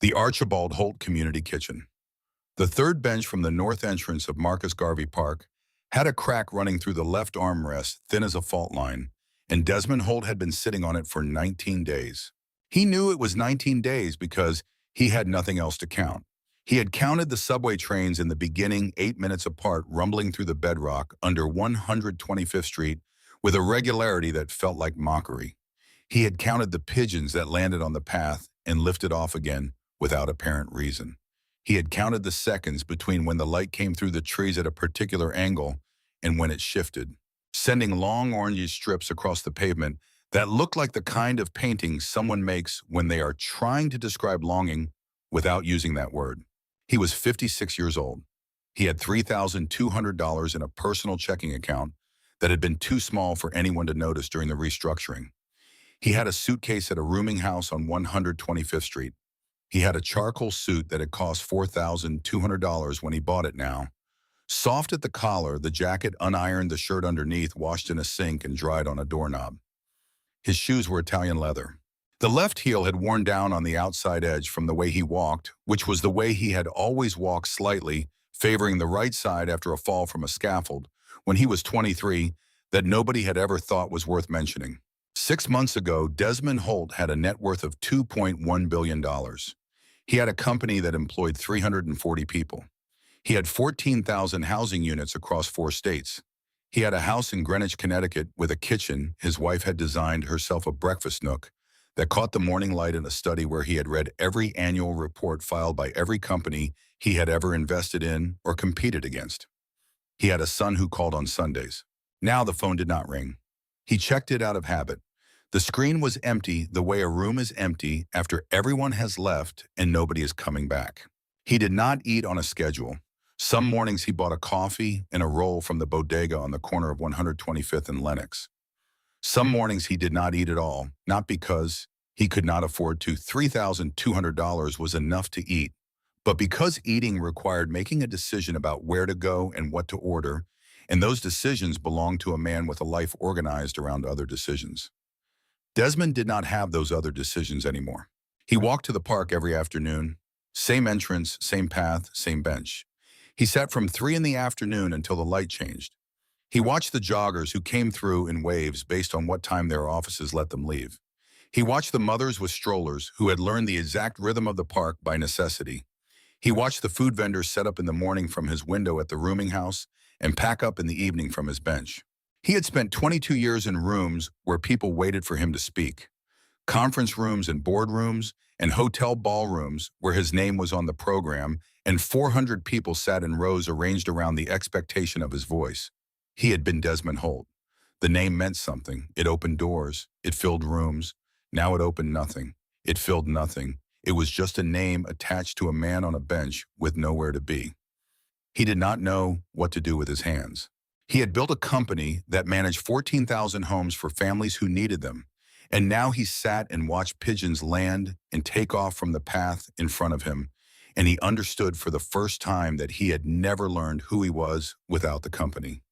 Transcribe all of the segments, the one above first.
The Archibald Holt Community Kitchen. The third bench from the north entrance of Marcus Garvey Park had a crack running through the left armrest, thin as a fault line, and Desmond Holt had been sitting on it for 19 days. He knew it was 19 days because he had nothing else to count. He had counted the subway trains in the beginning 8 minutes apart rumbling through the bedrock under 125th Street with a regularity that felt like mockery. He had counted the pigeons that landed on the path and lifted off again without apparent reason. He had counted the seconds between when the light came through the trees at a particular angle and when it shifted, sending long orangish strips across the pavement that looked like the kind of painting someone makes when they are trying to describe longing without using that word. He was 56 years old. He had $3,200 in a personal checking account that had been too small for anyone to notice during the restructuring. He had a suitcase at a rooming house on 125th Street. He had a charcoal suit that had cost $4,200 when he bought it now. Soft at the collar, the jacket unironed, the shirt underneath washed in a sink and dried on a doorknob. His shoes were Italian leather. The left heel had worn down on the outside edge from the way he walked, which was the way he had always walked, slightly favoring the right side after a fall from a scaffold when he was 23 that nobody had ever thought was worth mentioning. 6 months ago, Desmond Holt had a net worth of $2.1 billion. He had a company that employed 340 people. He had 14,000 housing units across 4 states. He had a house in Greenwich, Connecticut with a kitchen. His wife had designed herself a breakfast nook that caught the morning light in a study where he had read every annual report filed by every company he had ever invested in or competed against. He had a son who called on Sundays. Now the phone did not ring. He checked it out of habit. The screen was empty the way a room is empty after everyone has left and nobody is coming back. He did not eat on a schedule. Some mornings he bought a coffee and a roll from the bodega on the corner of 125th and Lenox. Some mornings he did not eat at all, not because he could not afford to. $3,200 was enough to eat, but because eating required making a decision about where to go and what to order, and those decisions belonged to a man with a life organized around other decisions. Desmond did not have those other decisions anymore. He walked to the park every afternoon, same entrance, same path, same bench. He sat from 3 in the afternoon until the light changed. He watched the joggers who came through in waves based on what time their offices let them leave. He watched the mothers with strollers who had learned the exact rhythm of the park by necessity. He watched the food vendors set up in the morning from his window at the rooming house and pack up in the evening from his bench. He had spent 22 years in rooms where people waited for him to speak. Conference rooms and boardrooms and hotel ballrooms where his name was on the program and 400 people sat in rows arranged around the expectation of his voice. He had been Desmond Holt. The name meant something. It opened doors. It filled rooms. Now it opened nothing. It filled nothing. It was just a name attached to a man on a bench with nowhere to be. He did not know what to do with his hands. He had built a company that managed 14,000 homes for families who needed them, and now he sat and watched pigeons land and take off from the path in front of him, and he understood for the first time that he had never learned who he was without the company.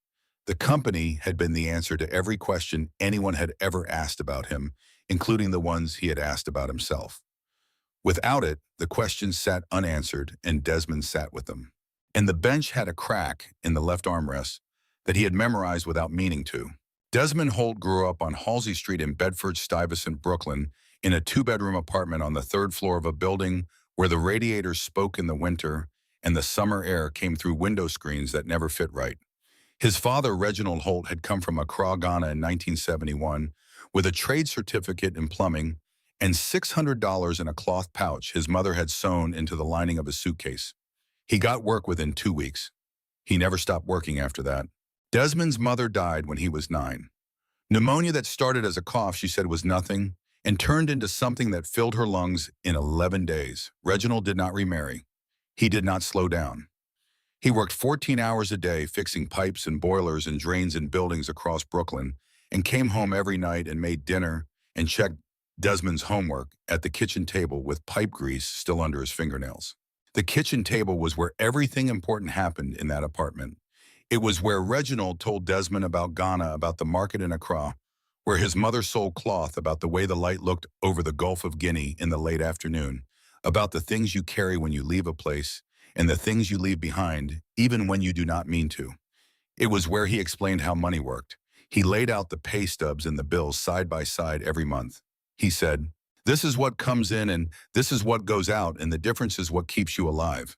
The company had been the answer to every question anyone had ever asked about him, including the ones he had asked about himself. Without it, the questions sat unanswered, and Desmond sat with them. And the bench had a crack in the left armrest that he had memorized without meaning to. Desmond Holt grew up on Halsey Street in Bedford-Stuyvesant, Brooklyn, in a 2-bedroom apartment on the 3rd floor of a building where the radiators spoke in the winter and the summer air came through window screens that never fit right. His father, Reginald Holt, had come from Accra, Ghana in 1971 with a trade certificate in plumbing and $600 in a cloth pouch his mother had sewn into the lining of his suitcase. He got work within 2 weeks. He never stopped working after that. Desmond's mother died when he was 9. Pneumonia that started as a cough, she said, was nothing and turned into something that filled her lungs in 11 days. Reginald did not remarry. He did not slow down. He worked 14 hours a day fixing pipes and boilers and drains in buildings across Brooklyn and came home every night and made dinner and checked Desmond's homework at the kitchen table with pipe grease still under his fingernails. The kitchen table was where everything important happened in that apartment. It was where Reginald told Desmond about Ghana, about the market in Accra, where his mother sold cloth about the way the light looked over the Gulf of Guinea in the late afternoon, about the things you carry when you leave a place and the things you leave behind, even when you do not mean to. It was where he explained how money worked. He laid out the pay stubs and the bills side by side every month. He said, "This is what comes in and this is what goes out, and the difference is what keeps you alive."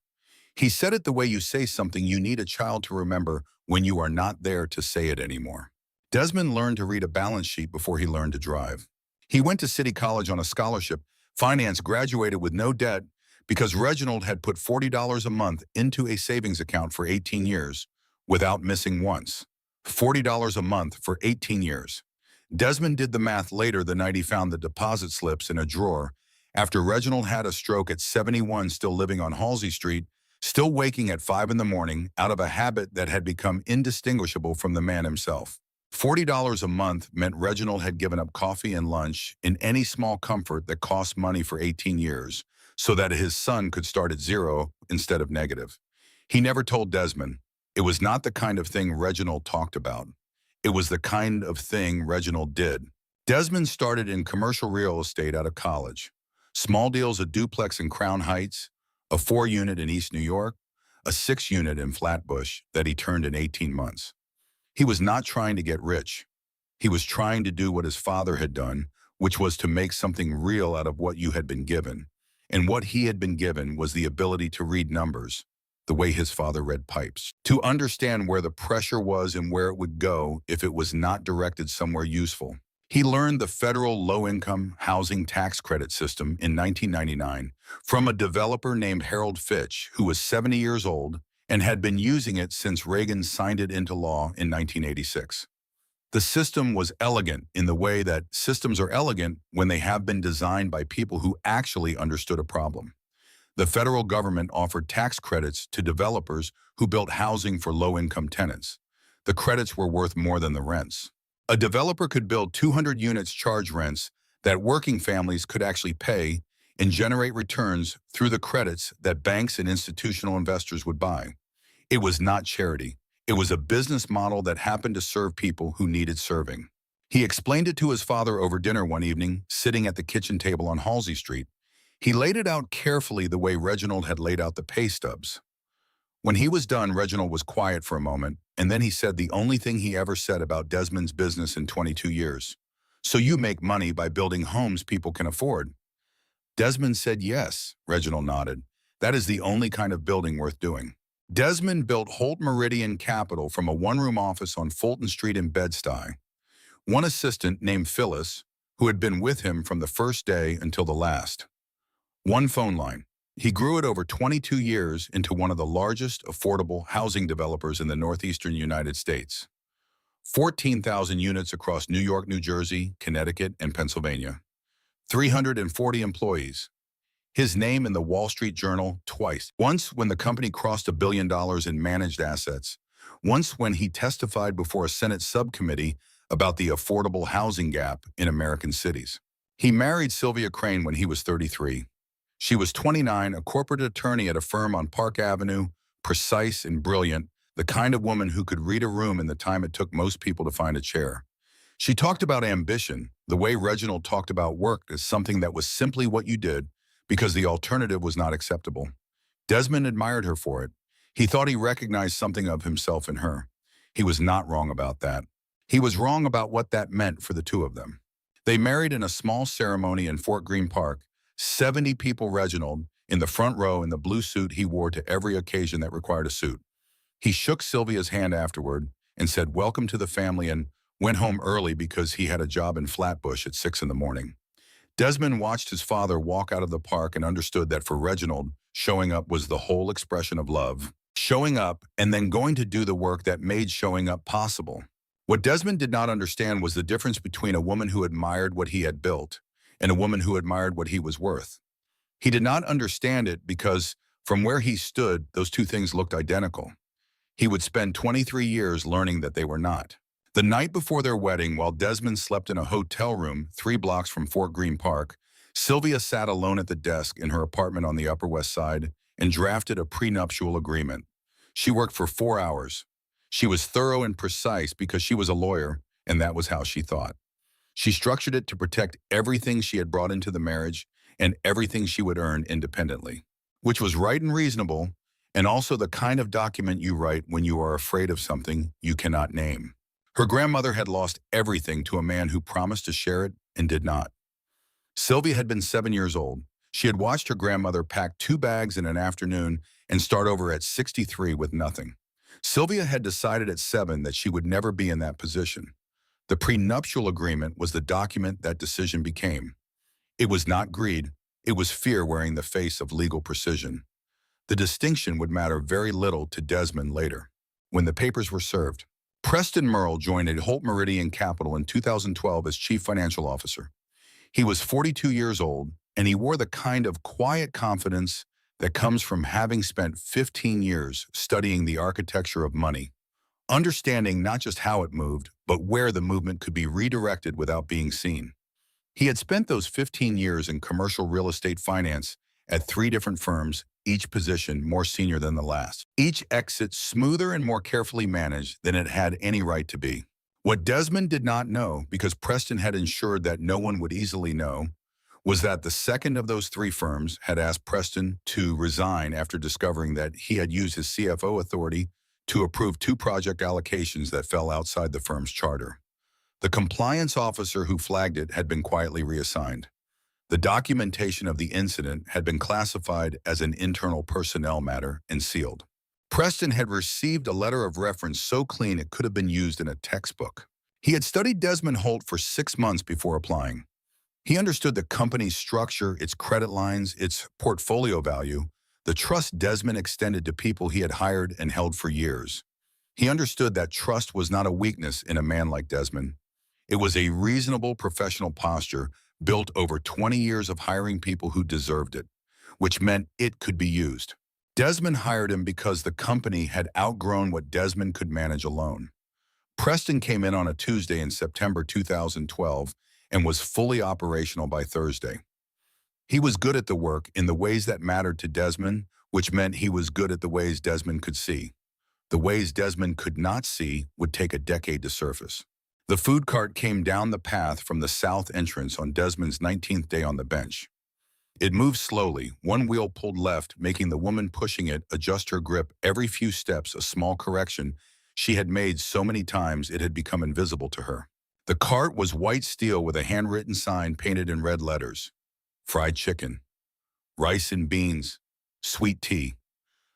He said it the way you say something you need a child to remember when you are not there to say it anymore. Desmond learned to read a balance sheet before he learned to drive. He went to City College on a scholarship, finance, graduated with no debt because Reginald had put $40 a month into a savings account for 18 years without missing once. $40 a month for 18 years. Desmond did the math later the night he found the deposit slips in a drawer after Reginald had a stroke at 71, still living on Halsey Street, still waking at 5 in the morning out of a habit that had become indistinguishable from the man himself. $40 a month meant Reginald had given up coffee and lunch and any small comfort that cost money for 18 years so that his son could start at zero instead of negative. He never told Desmond. It was not the kind of thing Reginald talked about. It was the kind of thing Reginald did. Desmond started in commercial real estate out of college. Small deals, a duplex in Crown Heights, a 4-unit in East New York, a 6-unit in Flatbush that he turned in 18 months. He was not trying to get rich. He was trying to do what his father had done, which was to make something real out of what you had been given. And what he had been given was the ability to read numbers, the way his father read pipes, to understand where the pressure was and where it would go if it was not directed somewhere useful. He learned the federal low-income housing tax credit system in 1999 from a developer named Harold Fitch, who was 70 years old and had been using it since Reagan signed it into law in 1986. The system was elegant in the way that systems are elegant when they have been designed by people who actually understood a problem. The federal government offered tax credits to developers who built housing for low-income tenants. The credits were worth more than the rents. A developer could build 200 units, charge rents that working families could actually pay, and generate returns through the credits that banks and institutional investors would buy. It was not charity. It was a business model that happened to serve people who needed serving. He explained it to his father over dinner one evening, sitting at the kitchen table on Halsey Street. He laid it out carefully the way Reginald had laid out the pay stubs. When he was done, Reginald was quiet for a moment, and then he said the only thing he ever said about Desmond's business in 22 years. "So you make money by building homes people can afford?" Desmond said yes. Reginald nodded. "That is the only kind of building worth doing." Desmond built Holt Meridian Capital from a one-room office on Fulton Street in Bed-Stuy. One assistant named Phyllis, who had been with him from the first day until the last. One phone line. He grew it over 22 years into one of the largest affordable housing developers in the northeastern United States. 14,000 units across New York, New Jersey, Connecticut, and Pennsylvania. 340 employees. His name in the Wall Street Journal twice. Once when the company crossed $1 billion in managed assets. Once when he testified before a Senate subcommittee about the affordable housing gap in American cities. He married Sylvia Crane when he was 33. She was 29, a corporate attorney at a firm on Park Avenue, precise and brilliant, the kind of woman who could read a room in the time it took most people to find a chair. She talked about ambition, the way Reginald talked about work as something that was simply what you did because the alternative was not acceptable. Desmond admired her for it. He thought he recognized something of himself in her. He was not wrong about that. He was wrong about what that meant for the two of them. They married in a small ceremony in Fort Greene Park. 70 people. Reginald, in the front row in the blue suit he wore to every occasion that required a suit. He shook Sylvia's hand afterward and said, "Welcome to the family," and went home early because he had a job in Flatbush at 6 in the morning. Desmond watched his father walk out of the park and understood that for Reginald, showing up was the whole expression of love. Showing up and then going to do the work that made showing up possible. What Desmond did not understand was the difference between a woman who admired what he had built and a woman who admired what he was worth. He did not understand it because from where he stood, those two things looked identical. He would spend 23 years learning that they were not. The night before their wedding, while Desmond slept in a hotel room 3 blocks from Fort Greene Park, Sylvia sat alone at the desk in her apartment on the Upper West Side and drafted a prenuptial agreement. She worked for 4 hours. She was thorough and precise because she was a lawyer, and that was how she thought. She structured it to protect everything she had brought into the marriage and everything she would earn independently, which was right and reasonable, and also the kind of document you write when you are afraid of something you cannot name. Her grandmother had lost everything to a man who promised to share it and did not. Sylvia had been 7 years old. She had watched her grandmother pack 2 bags in an afternoon and start over at 63 with nothing. Sylvia had decided at 7 that she would never be in that position. The prenuptial agreement was the document that decision became. It was not greed, it was fear wearing the face of legal precision. The distinction would matter very little to Desmond later. When the papers were served, Preston Merle joined Holt Meridian Capital in 2012 as chief financial officer. He was 42 years old, and he wore the kind of quiet confidence that comes from having spent 15 years studying the architecture of money, understanding not just how it moved, but where the movement could be redirected without being seen. He had spent those 15 years in commercial real estate finance at 3 different firms, each position more senior than the last. Each exit smoother and more carefully managed than it had any right to be. What Desmond did not know, because Preston had ensured that no one would easily know, was that the second of those 3 firms had asked Preston to resign after discovering that he had used his CFO authority to approve 2 project allocations that fell outside the firm's charter. The compliance officer who flagged it had been quietly reassigned. The documentation of the incident had been classified as an internal personnel matter and sealed. Preston had received a letter of reference so clean it could have been used in a textbook. He had studied Desmond Holt for 6 months before applying. He understood the company's structure, its credit lines, its portfolio value, the trust Desmond extended to people he had hired and held for years. He understood that trust was not a weakness in a man like Desmond. It was a reasonable professional posture built over 20 years of hiring people who deserved it, which meant it could be used. Desmond hired him because the company had outgrown what Desmond could manage alone. Preston came in on a Tuesday in September 2012 and was fully operational by Thursday. He was good at the work in the ways that mattered to Desmond, which meant he was good at the ways Desmond could see. The ways Desmond could not see would take a decade to surface. The food cart came down the path from the south entrance on Desmond's 19th day on the bench. It moved slowly, one wheel pulled left, making the woman pushing it adjust her grip every few steps, a small correction she had made so many times it had become invisible to her. The cart was white steel with a handwritten sign painted in red letters. Fried chicken, rice and beans, sweet tea.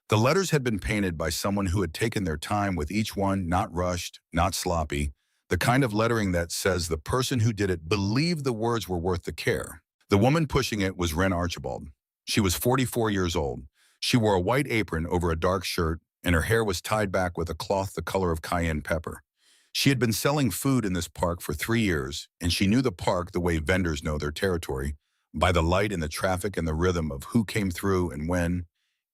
The letters had been painted by someone who had taken their time with each one, not rushed, not sloppy, the kind of lettering that says the person who did it believed the words were worth the care. The woman pushing it was Wren Archibald. She was 44 years old. She wore a white apron over a dark shirt, and her hair was tied back with a cloth the color of cayenne pepper. She had been selling food in this park for 3 years, and she knew the park the way vendors know their territory, by the light and the traffic and the rhythm of who came through and when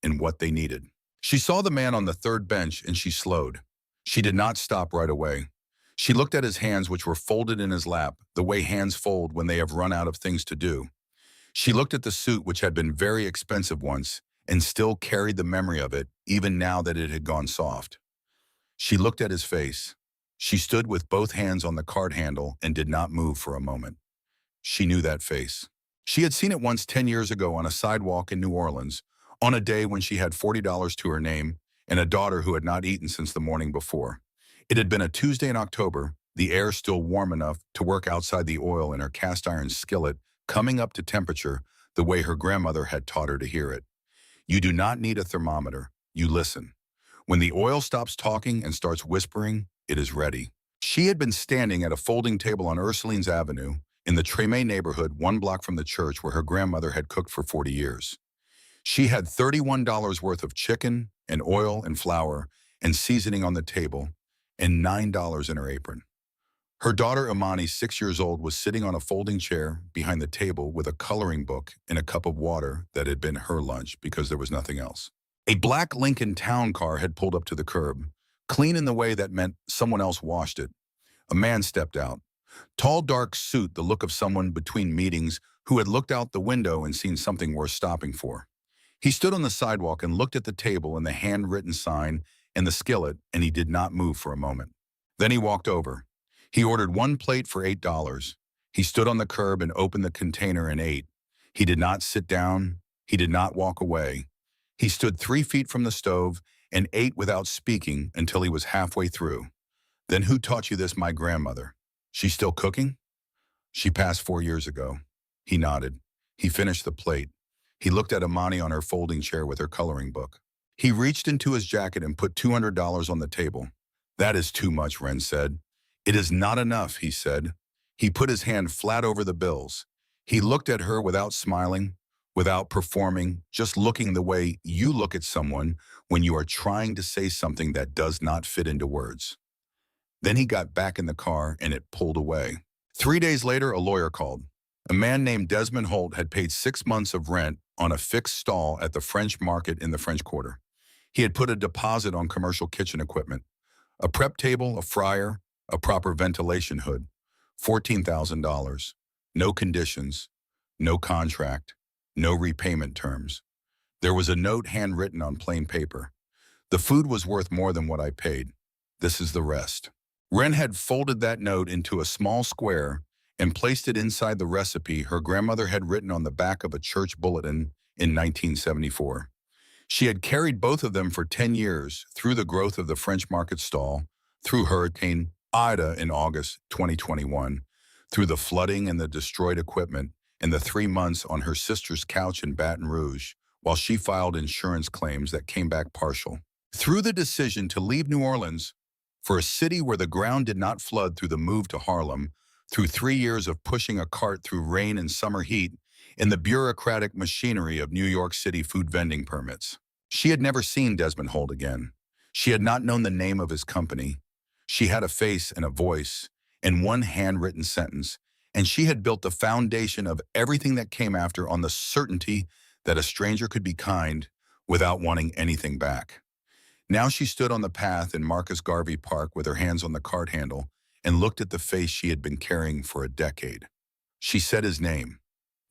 and what they needed. She saw the man on the third bench and she slowed. She did not stop right away. She looked at his hands, which were folded in his lap, the way hands fold when they have run out of things to do. She looked at the suit, which had been very expensive once, and still carried the memory of it, even now that it had gone soft. She looked at his face. She stood with both hands on the cart handle and did not move for a moment. She knew that face. She had seen it once 10 years ago on a sidewalk in New Orleans, on a day when she had $40 to her name and a daughter who had not eaten since the morning before. It had been a Tuesday in October, the air still warm enough to work outside the oil in her cast iron skillet, coming up to temperature the way her grandmother had taught her to hear it. You do not need a thermometer, you listen. When the oil stops talking and starts whispering, it is ready. She had been standing at a folding table on Ursulines Avenue in the Treme neighborhood 1 block from the church where her grandmother had cooked for 40 years. She had $31 worth of chicken and oil and flour and seasoning on the table, and $9 in her apron. Her daughter Imani, 6 years old, was sitting on a folding chair behind the table with a coloring book and a cup of water that had been her lunch because there was nothing else. A black Lincoln Town car had pulled up to the curb, clean in the way that meant someone else washed it. A man stepped out. Tall, dark suit, the look of someone between meetings who had looked out the window and seen something worth stopping for. He stood on the sidewalk and looked at the table and the handwritten sign and the skillet, and he did not move for a moment. Then he walked over. He ordered 1 plate for $8. He stood on the curb and opened the container and ate. He did not sit down. He did not walk away. He stood 3 feet from the stove and ate without speaking until he was halfway through. Then who taught you this? My grandmother. She's still cooking? She passed 4 years ago. He nodded. He finished the plate. He looked at Amani on her folding chair with her coloring book. He reached into his jacket and put $200 on the table. That is too much, Ren said. It is not enough, he said. He put his hand flat over the bills. He looked at her without smiling, without performing, just looking the way you look at someone when you are trying to say something that does not fit into words. Then he got back in the car and it pulled away. 3 days later, a lawyer called. A man named Desmond Holt had paid 6 months of rent on a fixed stall at the French market in the French Quarter. He had put a deposit on commercial kitchen equipment, a prep table, a fryer, a proper ventilation hood, $14,000, no conditions, no contract, no repayment terms. There was a note handwritten on plain paper. The food was worth more than what I paid. This is the rest. Ren had folded that note into a small square and placed it inside the recipe her grandmother had written on the back of a church bulletin in 1974. She had carried both of them for 10 years through the growth of the French market stall, through Hurricane Ida in August 2021, through the flooding and the destroyed equipment, and the 3 months on her sister's couch in Baton Rouge while she filed insurance claims that came back partial. Through the decision to leave New Orleans for a city where the ground did not flood through the move to Harlem, through 3 years of pushing a cart through rain and summer heat in the bureaucratic machinery of New York City food vending permits. She had never seen Desmond Holt again. She had not known the name of his company. She had a face and a voice and one handwritten sentence, and she had built the foundation of everything that came after on the certainty that a stranger could be kind without wanting anything back. Now she stood on the path in Marcus Garvey Park with her hands on the cart handle and looked at the face she had been carrying for a decade. She said his name,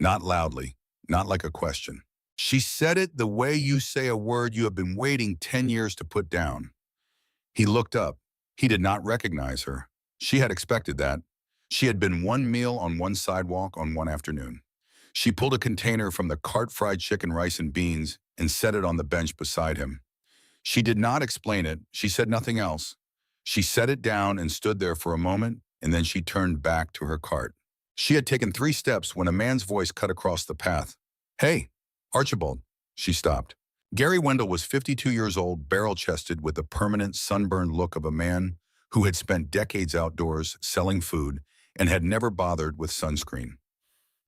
not loudly, not like a question. She said it the way you say a word you have been waiting 10 years to put down. He looked up. He did not recognize her. She had expected that. She had been one meal on one sidewalk on one afternoon. She pulled a container from the cart, fried chicken, rice, and beans, and set it on the bench beside him. She did not explain it. She said nothing else. She set it down and stood there for a moment, and then she turned back to her cart. She had taken 3 steps when a man's voice cut across the path. Hey, Archibald. She stopped. Gary Wendell was 52 years old, barrel-chested, with the permanent sunburned look of a man who had spent decades outdoors selling food and had never bothered with sunscreen.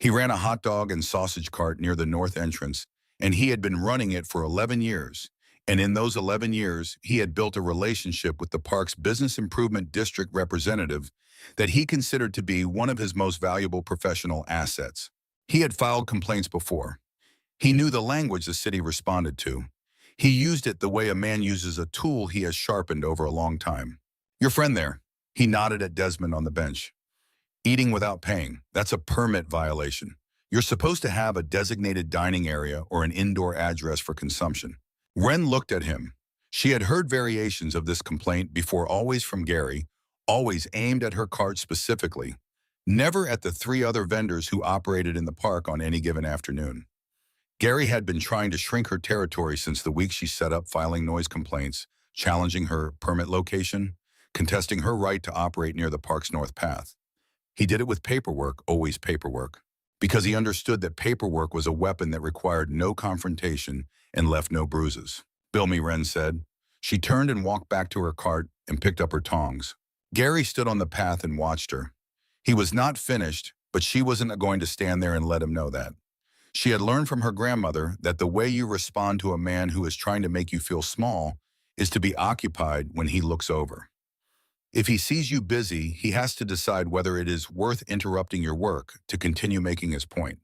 He ran a hot dog and sausage cart near the north entrance, and he had been running it for 11 years. And in those 11 years, he had built a relationship with the park's business improvement district representative that he considered to be one of his most valuable professional assets. He had filed complaints before. He knew the language the city responded to. He used it the way a man uses a tool he has sharpened over a long time. Your friend there. He nodded at Desmond on the bench. Eating without paying. That's a permit violation. You're supposed to have a designated dining area or an indoor address for consumption. Ren looked at him. She had heard variations of this complaint before, always from Gary, always aimed at her cart specifically, never at the 3 other vendors who operated in the park on any given afternoon. Gary had been trying to shrink her territory since the week she set up filing noise complaints, challenging her permit location, contesting her right to operate near the park's north path. He did it with paperwork, always paperwork, because he understood that paperwork was a weapon that required no confrontation and left no bruises. Bill me, Ren said. She turned and walked back to her cart and picked up her tongs. Gary stood on the path and watched her. He was not finished, but she wasn't going to stand there and let him know that. She had learned from her grandmother that the way you respond to a man who is trying to make you feel small is to be occupied when he looks over. If he sees you busy, he has to decide whether it is worth interrupting your work to continue making his point.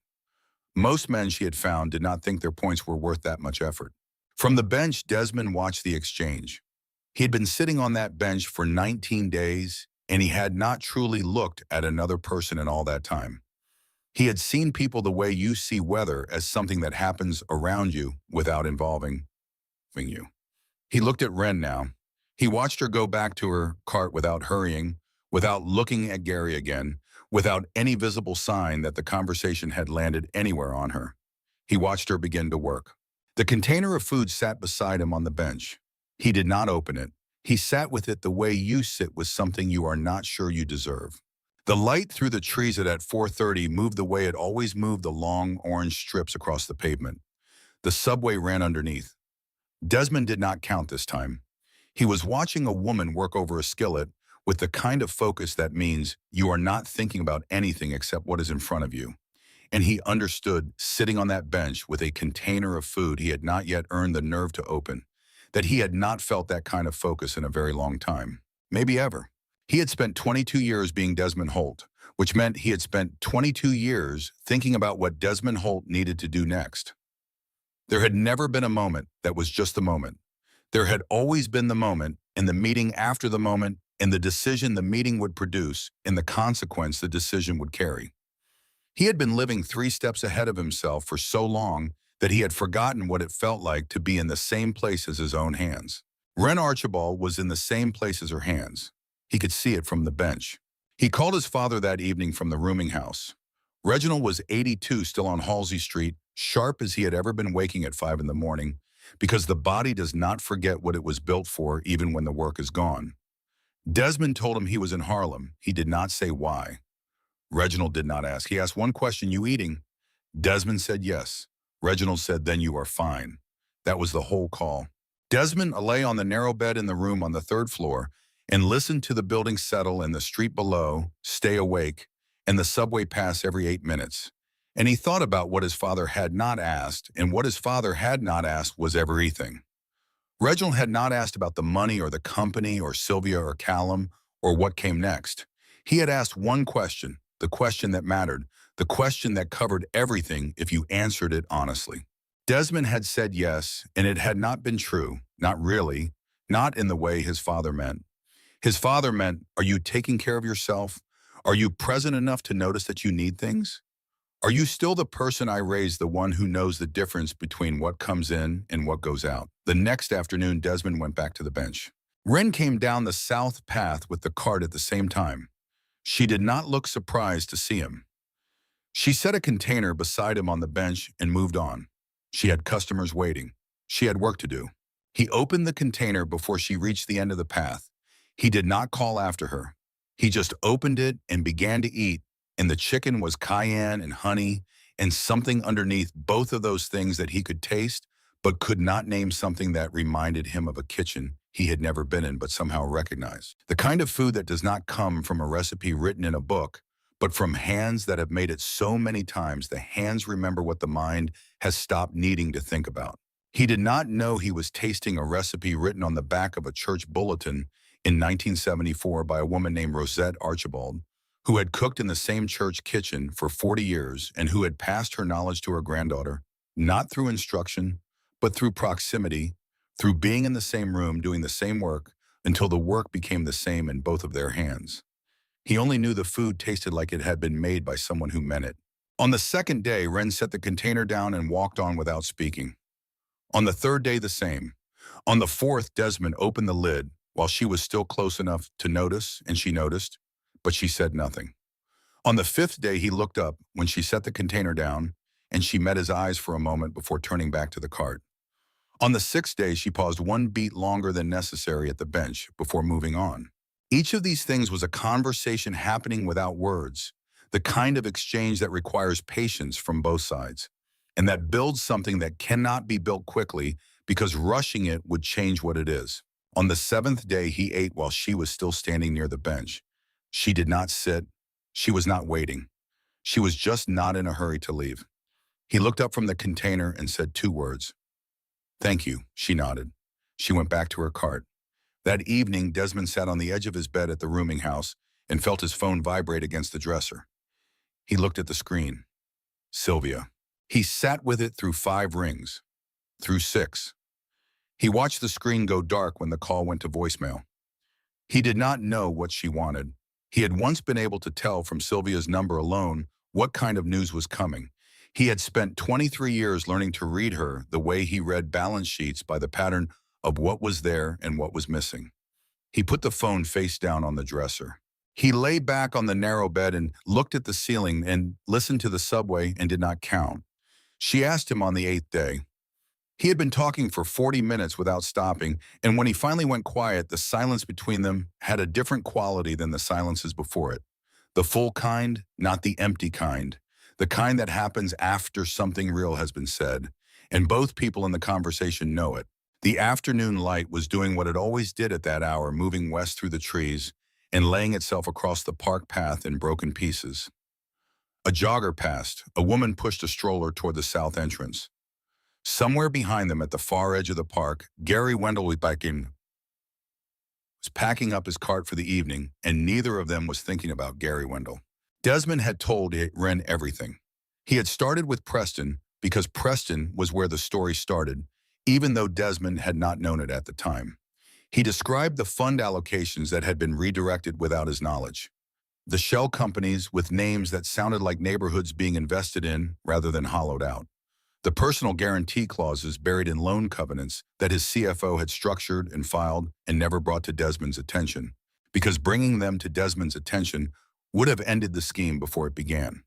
Most men she had found did not think their points were worth that much effort. From the bench, Desmond watched the exchange. He had been sitting on that bench for 19 days, and he had not truly looked at another person in all that time. He had seen people the way you see weather, as something that happens around you without involving you. He looked at Ren now. He watched her go back to her cart without hurrying, without looking at Gary again, without any visible sign that the conversation had landed anywhere on her. He watched her begin to work. The container of food sat beside him on the bench. He did not open it. He sat with it the way you sit with something you are not sure you deserve. The light through the trees at 4:30 moved the way it always moved the long orange strips across the pavement. The subway ran underneath. Desmond did not count this time. He was watching a woman work over a skillet with the kind of focus that means you are not thinking about anything except what is in front of you. And he understood, sitting on that bench with a container of food he had not yet earned the nerve to open, that he had not felt that kind of focus in a very long time, maybe ever. He had spent 22 years being Desmond Holt, which meant he had spent 22 years thinking about what Desmond Holt needed to do next. There had never been a moment that was just the moment. There had always been the moment, and the meeting after the moment, and the decision the meeting would produce, and the consequence the decision would carry. He had been living 3 steps ahead of himself for so long that he had forgotten what it felt like to be in the same place as his own hands. Wren Archibald was in the same place as her hands. He could see it from the bench. He called his father that evening from the rooming house. Reginald was 82, still on Halsey Street, sharp as he had ever been, waking at 5 in the morning, because the body does not forget what it was built for even when the work is gone. Desmond told him he was in Harlem. He did not say why. Reginald did not ask. He asked one question, "You eating?" Desmond said yes. Reginald said, "Then you are fine." That was the whole call. Desmond lay on the narrow bed in the room on the 3rd floor and listened to the building settle and the street below stay awake and the subway pass every 8 minutes. And he thought about what his father had not asked, and what his father had not asked was everything. Reginald had not asked about the money or the company or Sylvia or Callum or what came next. He had asked one question, the question that mattered, the question that covered everything if you answered it honestly. Desmond had said yes, and it had not been true, not really, not in the way his father meant. His father meant, are you taking care of yourself? Are you present enough to notice that you need things? Are you still the person I raised, the one who knows the difference between what comes in and what goes out? The next afternoon, Desmond went back to the bench. Wren came down the south path with the cart at the same time. She did not look surprised to see him. She set a container beside him on the bench and moved on. She had customers waiting. She had work to do. He opened the container before she reached the end of the path. He did not call after her. He just opened it and began to eat, and the chicken was cayenne and honey and something underneath both of those things that he could taste but could not name, something that reminded him of a kitchen he had never been in but somehow recognized. The kind of food that does not come from a recipe written in a book, but from hands that have made it so many times the hands remember what the mind has stopped needing to think about. He did not know he was tasting a recipe written on the back of a church bulletin in 1974 by a woman named Rosette Archibald, who had cooked in the same church kitchen for 40 years and who had passed her knowledge to her granddaughter, not through instruction, but through proximity, through being in the same room doing the same work until the work became the same in both of their hands. He only knew the food tasted like it had been made by someone who meant it. On the 2nd day, Wren set the container down and walked on without speaking. On the 3rd day, the same. On the 4th, Desmond opened the lid while she was still close enough to notice, and she noticed, but she said nothing. On the 5th day, he looked up when she set the container down, and she met his eyes for a moment before turning back to the cart. On the 6th day, she paused 1 beat longer than necessary at the bench before moving on. Each of these things was a conversation happening without words, the kind of exchange that requires patience from both sides, and that builds something that cannot be built quickly because rushing it would change what it is. On the 7th day, he ate while she was still standing near the bench. She did not sit. She was not waiting. She was just not in a hurry to leave. He looked up from the container and said 2 words. "Thank you," she nodded. She went back to her cart. That evening, Desmond sat on the edge of his bed at the rooming house and felt his phone vibrate against the dresser. He looked at the screen. Sylvia. He sat with it through 5 rings, through 6. He watched the screen go dark when the call went to voicemail. He did not know what she wanted. He had once been able to tell from Sylvia's number alone what kind of news was coming. He had spent 23 years learning to read her the way he read balance sheets, by the pattern of what was there and what was missing. He put the phone face down on the dresser. He lay back on the narrow bed and looked at the ceiling and listened to the subway and did not count. She asked him on the eighth day. He had been talking for 40 minutes without stopping, and when he finally went quiet, the silence between them had a different quality than the silences before it. The full kind, not the empty kind. The kind that happens after something real has been said, and both people in the conversation know it. The afternoon light was doing what it always did at that hour, moving west through the trees and laying itself across the park path in broken pieces. A jogger passed. A woman pushed a stroller toward the south entrance. Somewhere behind them at the far edge of the park, Gary Wendell was packing up his cart for the evening, and neither of them was thinking about Gary Wendell. Desmond had told Wren everything. He had started with Preston because Preston was where the story started, even though Desmond had not known it at the time. He described the fund allocations that had been redirected without his knowledge. The shell companies with names that sounded like neighborhoods being invested in rather than hollowed out. The personal guarantee clauses buried in loan covenants that his CFO had structured and filed and never brought to Desmond's attention, because bringing them to Desmond's attention would have ended the scheme before it began.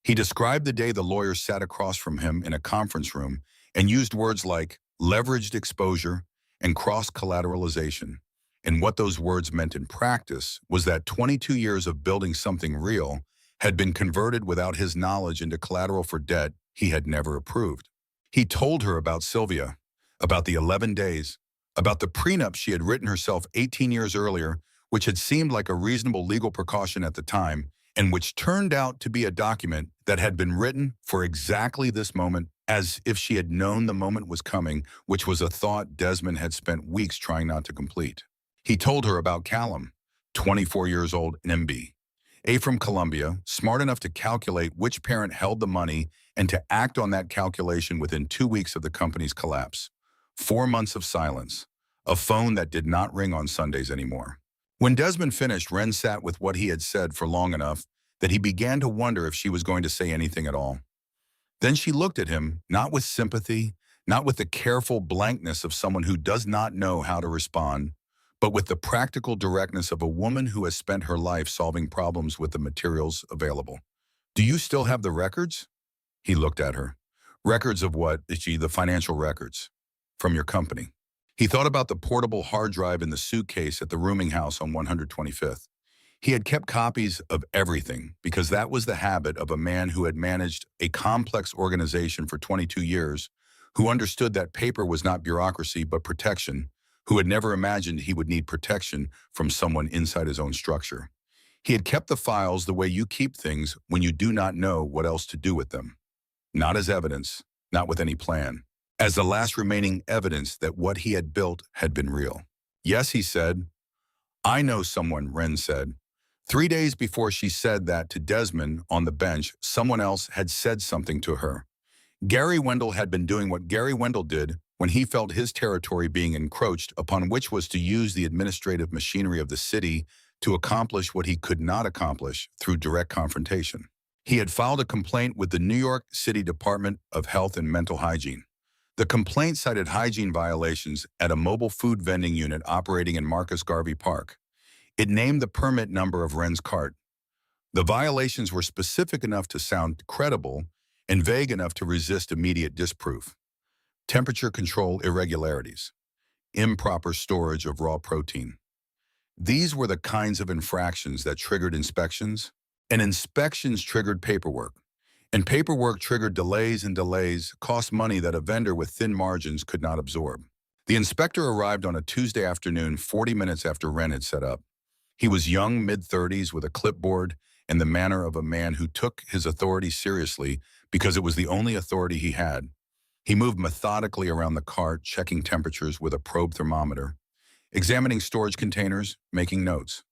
He described the day the lawyer sat across from him in a conference room and used words like leveraged exposure and cross-collateralization. And what those words meant in practice was that 22 years of building something real had been converted without his knowledge into collateral for debt he had never approved. He told her about Sylvia, about the 11 days, about the prenup she had written herself 18 years earlier, which had seemed like a reasonable legal precaution at the time, and which turned out to be a document that had been written for exactly this moment, as if she had known the moment was coming, which was a thought Desmond had spent weeks trying not to complete. He told her about Callum, 24 years old, an MB. From Columbia, smart enough to calculate which parent held the money and to act on that calculation within 2 weeks of the company's collapse. 4 months of silence. A phone that did not ring on Sundays anymore. When Desmond finished, Wren sat with what he had said for long enough that he began to wonder if she was going to say anything at all. Then she looked at him, not with sympathy, not with the careful blankness of someone who does not know how to respond, but with the practical directness of a woman who has spent her life solving problems with the materials available. "Do you still have the records?" He looked at her. "Records of what?" "The financial records. From your company." He thought about the portable hard drive in the suitcase at the rooming house on 125th. He had kept copies of everything because that was the habit of a man who had managed a complex organization for 22 years, who understood that paper was not bureaucracy but protection, who had never imagined he would need protection from someone inside his own structure. He had kept the files the way you keep things when you do not know what else to do with them. Not as evidence, not with any plan. As the last remaining evidence that what he had built had been real. "Yes," he said. "I know someone," Wren said. 3 days before she said that to Desmond on the bench, someone else had said something to her. Gary Wendell had been doing what Gary Wendell did when he felt his territory being encroached upon, which was to use the administrative machinery of the city to accomplish what he could not accomplish through direct confrontation. He had filed a complaint with the New York City Department of Health and Mental Hygiene. The complaint cited hygiene violations at a mobile food vending unit operating in Marcus Garvey Park. It named the permit number of Wren's cart. The violations were specific enough to sound credible and vague enough to resist immediate disproof. Temperature control irregularities. Improper storage of raw protein. These were the kinds of infractions that triggered inspections, and inspections triggered paperwork. And paperwork triggered delays, and delays cost money that a vendor with thin margins could not absorb. The inspector arrived on a Tuesday afternoon 40 minutes after Wren had set up. He was young, mid-30s, with a clipboard and the manner of a man who took his authority seriously because it was the only authority he had. He moved methodically around the cart, checking temperatures with a probe thermometer, examining storage containers, making notes.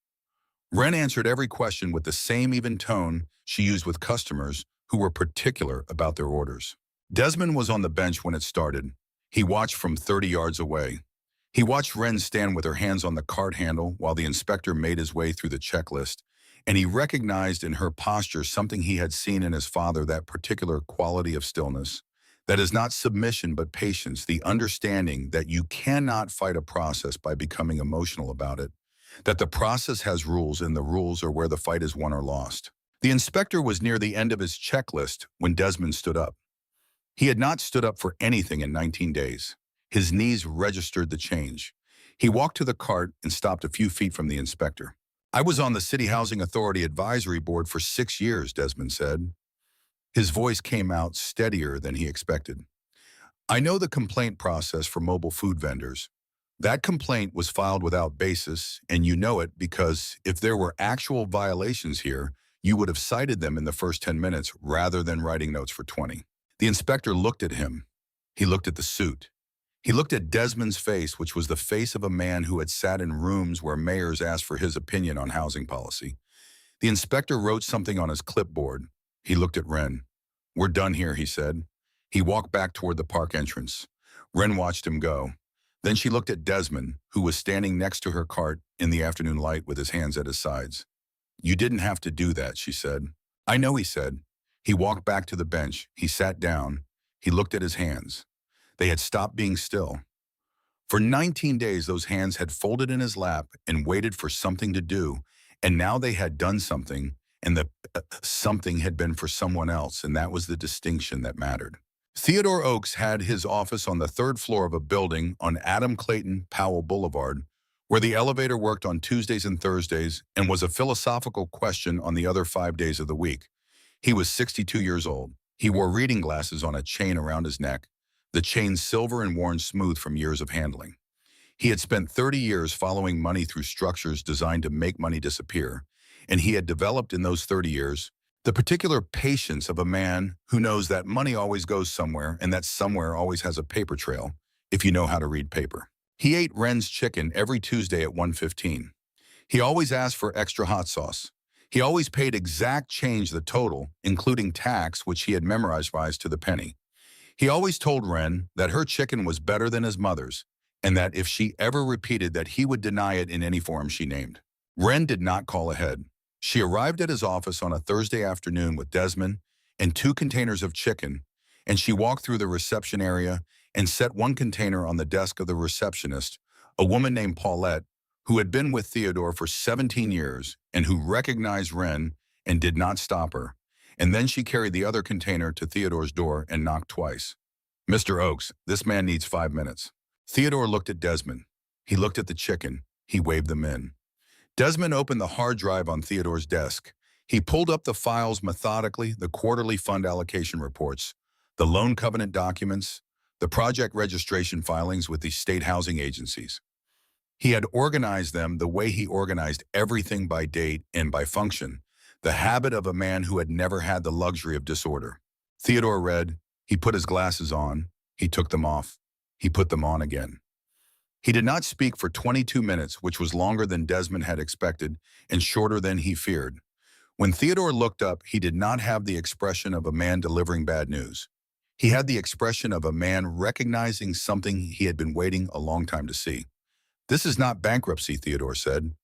Wren answered every question with the same even tone she used with customers who were particular about their orders. Desmond was on the bench when it started. He watched from 30 yards away. He watched Wren stand with her hands on the cart handle while the inspector made his way through the checklist, and he recognized in her posture something he had seen in his father, that particular quality of stillness. That is not submission but patience, the understanding that you cannot fight a process by becoming emotional about it, that the process has rules and the rules are where the fight is won or lost. The inspector was near the end of his checklist when Desmond stood up. He had not stood up for anything in 19 days. His knees registered the change. He walked to the cart and stopped a few feet from the inspector. "I was on the City Housing Authority Advisory Board for 6 years, Desmond said. His voice came out steadier than he expected. "I know the complaint process for mobile food vendors. That complaint was filed without basis, and you know it because if there were actual violations here, you would have cited them in the first 10 minutes rather than writing notes for 20. The inspector looked at him. He looked at the suit. He looked at Desmond's face, which was the face of a man who had sat in rooms where mayors asked for his opinion on housing policy. The inspector wrote something on his clipboard. He looked at Wren. "We're done here," he said. He walked back toward the park entrance. Wren watched him go. Then she looked at Desmond, who was standing next to her cart in the afternoon light with his hands at his sides. "You didn't have to do that," she said. "I know," he said. He walked back to the bench. He sat down. He looked at his hands. They had stopped being still. For 19 days, those hands had folded in his lap and waited for something to do, and now they had done something, and the something had been for someone else, and that was the distinction that mattered. Theodore Oakes had his office on the third floor of a building on Adam Clayton Powell Boulevard, where the elevator worked on Tuesdays and Thursdays and was a philosophical question on the other 5 days of the week. He was 62 years old. He wore reading glasses on a chain around his neck, the chain silver and worn smooth from years of handling. He had spent 30 years following money through structures designed to make money disappear, and he had developed in those 30 years the particular patience of a man who knows that money always goes somewhere and that somewhere always has a paper trail, if you know how to read paper. He ate Wren's chicken every Tuesday at 1:15. He always asked for extra hot sauce. He always paid exact change the total, including tax, which he had memorized to the penny. He always told Wren that her chicken was better than his mother's, and that if she ever repeated that he would deny it in any form she named. Wren did not call ahead. She arrived at his office on a Thursday afternoon with Desmond and 2 containers of chicken, and she walked through the reception area and set one container on the desk of the receptionist, a woman named Paulette, who had been with Theodore for 17 years and who recognized Wren and did not stop her. And then she carried the other container to Theodore's door and knocked twice. "Mr. Oakes, this man needs 5 minutes. Theodore looked at Desmond. He looked at the chicken. He waved them in. Desmond opened the hard drive on Theodore's desk. He pulled up the files methodically, the quarterly fund allocation reports, the loan covenant documents, the project registration filings with the state housing agencies. He had organized them the way he organized everything by date and by function, the habit of a man who had never had the luxury of disorder. Theodore read. He put his glasses on. He took them off. He put them on again. He did not speak for 22 minutes, which was longer than Desmond had expected and shorter than he feared. When Theodore looked up, he did not have the expression of a man delivering bad news. He had the expression of a man recognizing something he had been waiting a long time to see. "This is not bankruptcy," Theodore said.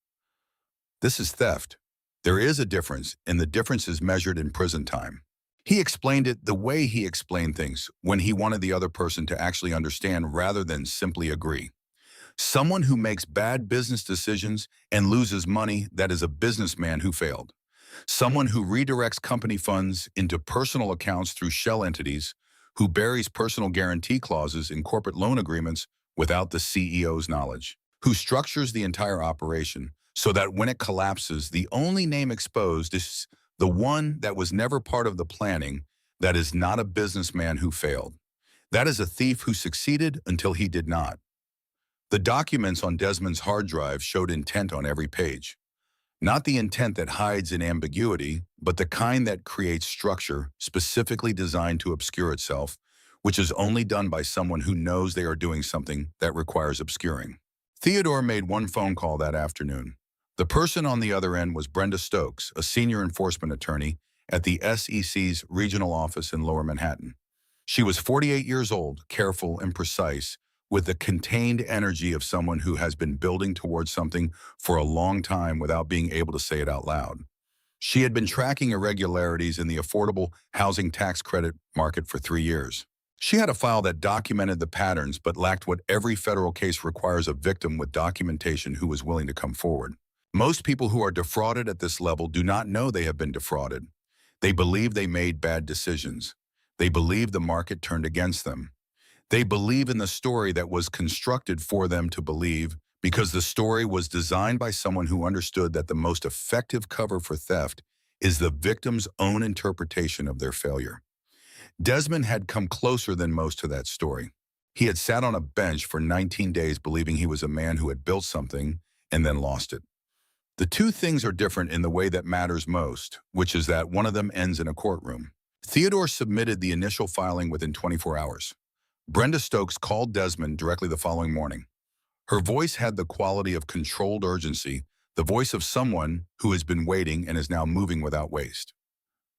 "This is theft. There is a difference, and the difference is measured in prison time." He explained it the way he explained things, when he wanted the other person to actually understand rather than simply agree. Someone who makes bad business decisions and loses money, that is a businessman who failed. Someone who redirects company funds into personal accounts through shell entities, who buries personal guarantee clauses in corporate loan agreements without the CEO's knowledge, who structures the entire operation so that when it collapses, the only name exposed is the one that was never part of the planning. That is not a businessman who failed. That is a thief who succeeded until he did not. The documents on Desmond's hard drive showed intent on every page. Not the intent that hides in ambiguity, but the kind that creates structure specifically designed to obscure itself, which is only done by someone who knows they are doing something that requires obscuring. Theodore made one phone call that afternoon. The person on the other end was Brenda Stokes, a senior enforcement attorney at the SEC's regional office in Lower Manhattan. She was 48 years old, careful and precise, with the contained energy of someone who has been building towards something for a long time without being able to say it out loud. She had been tracking irregularities in the affordable housing tax credit market for 3 years. She had a file that documented the patterns but lacked what every federal case requires: a victim with documentation who was willing to come forward. Most people who are defrauded at this level do not know they have been defrauded. They believe they made bad decisions. They believe the market turned against them. They believe in the story that was constructed for them to believe because the story was designed by someone who understood that the most effective cover for theft is the victim's own interpretation of their failure. Desmond had come closer than most to that story. He had sat on a bench for 19 days believing he was a man who had built something and then lost it. The two things are different in the way that matters most, which is that one of them ends in a courtroom. Theodore submitted the initial filing within 24 hours. Brenda Stokes called Desmond directly the following morning. Her voice had the quality of controlled urgency, the voice of someone who has been waiting and is now moving without waste.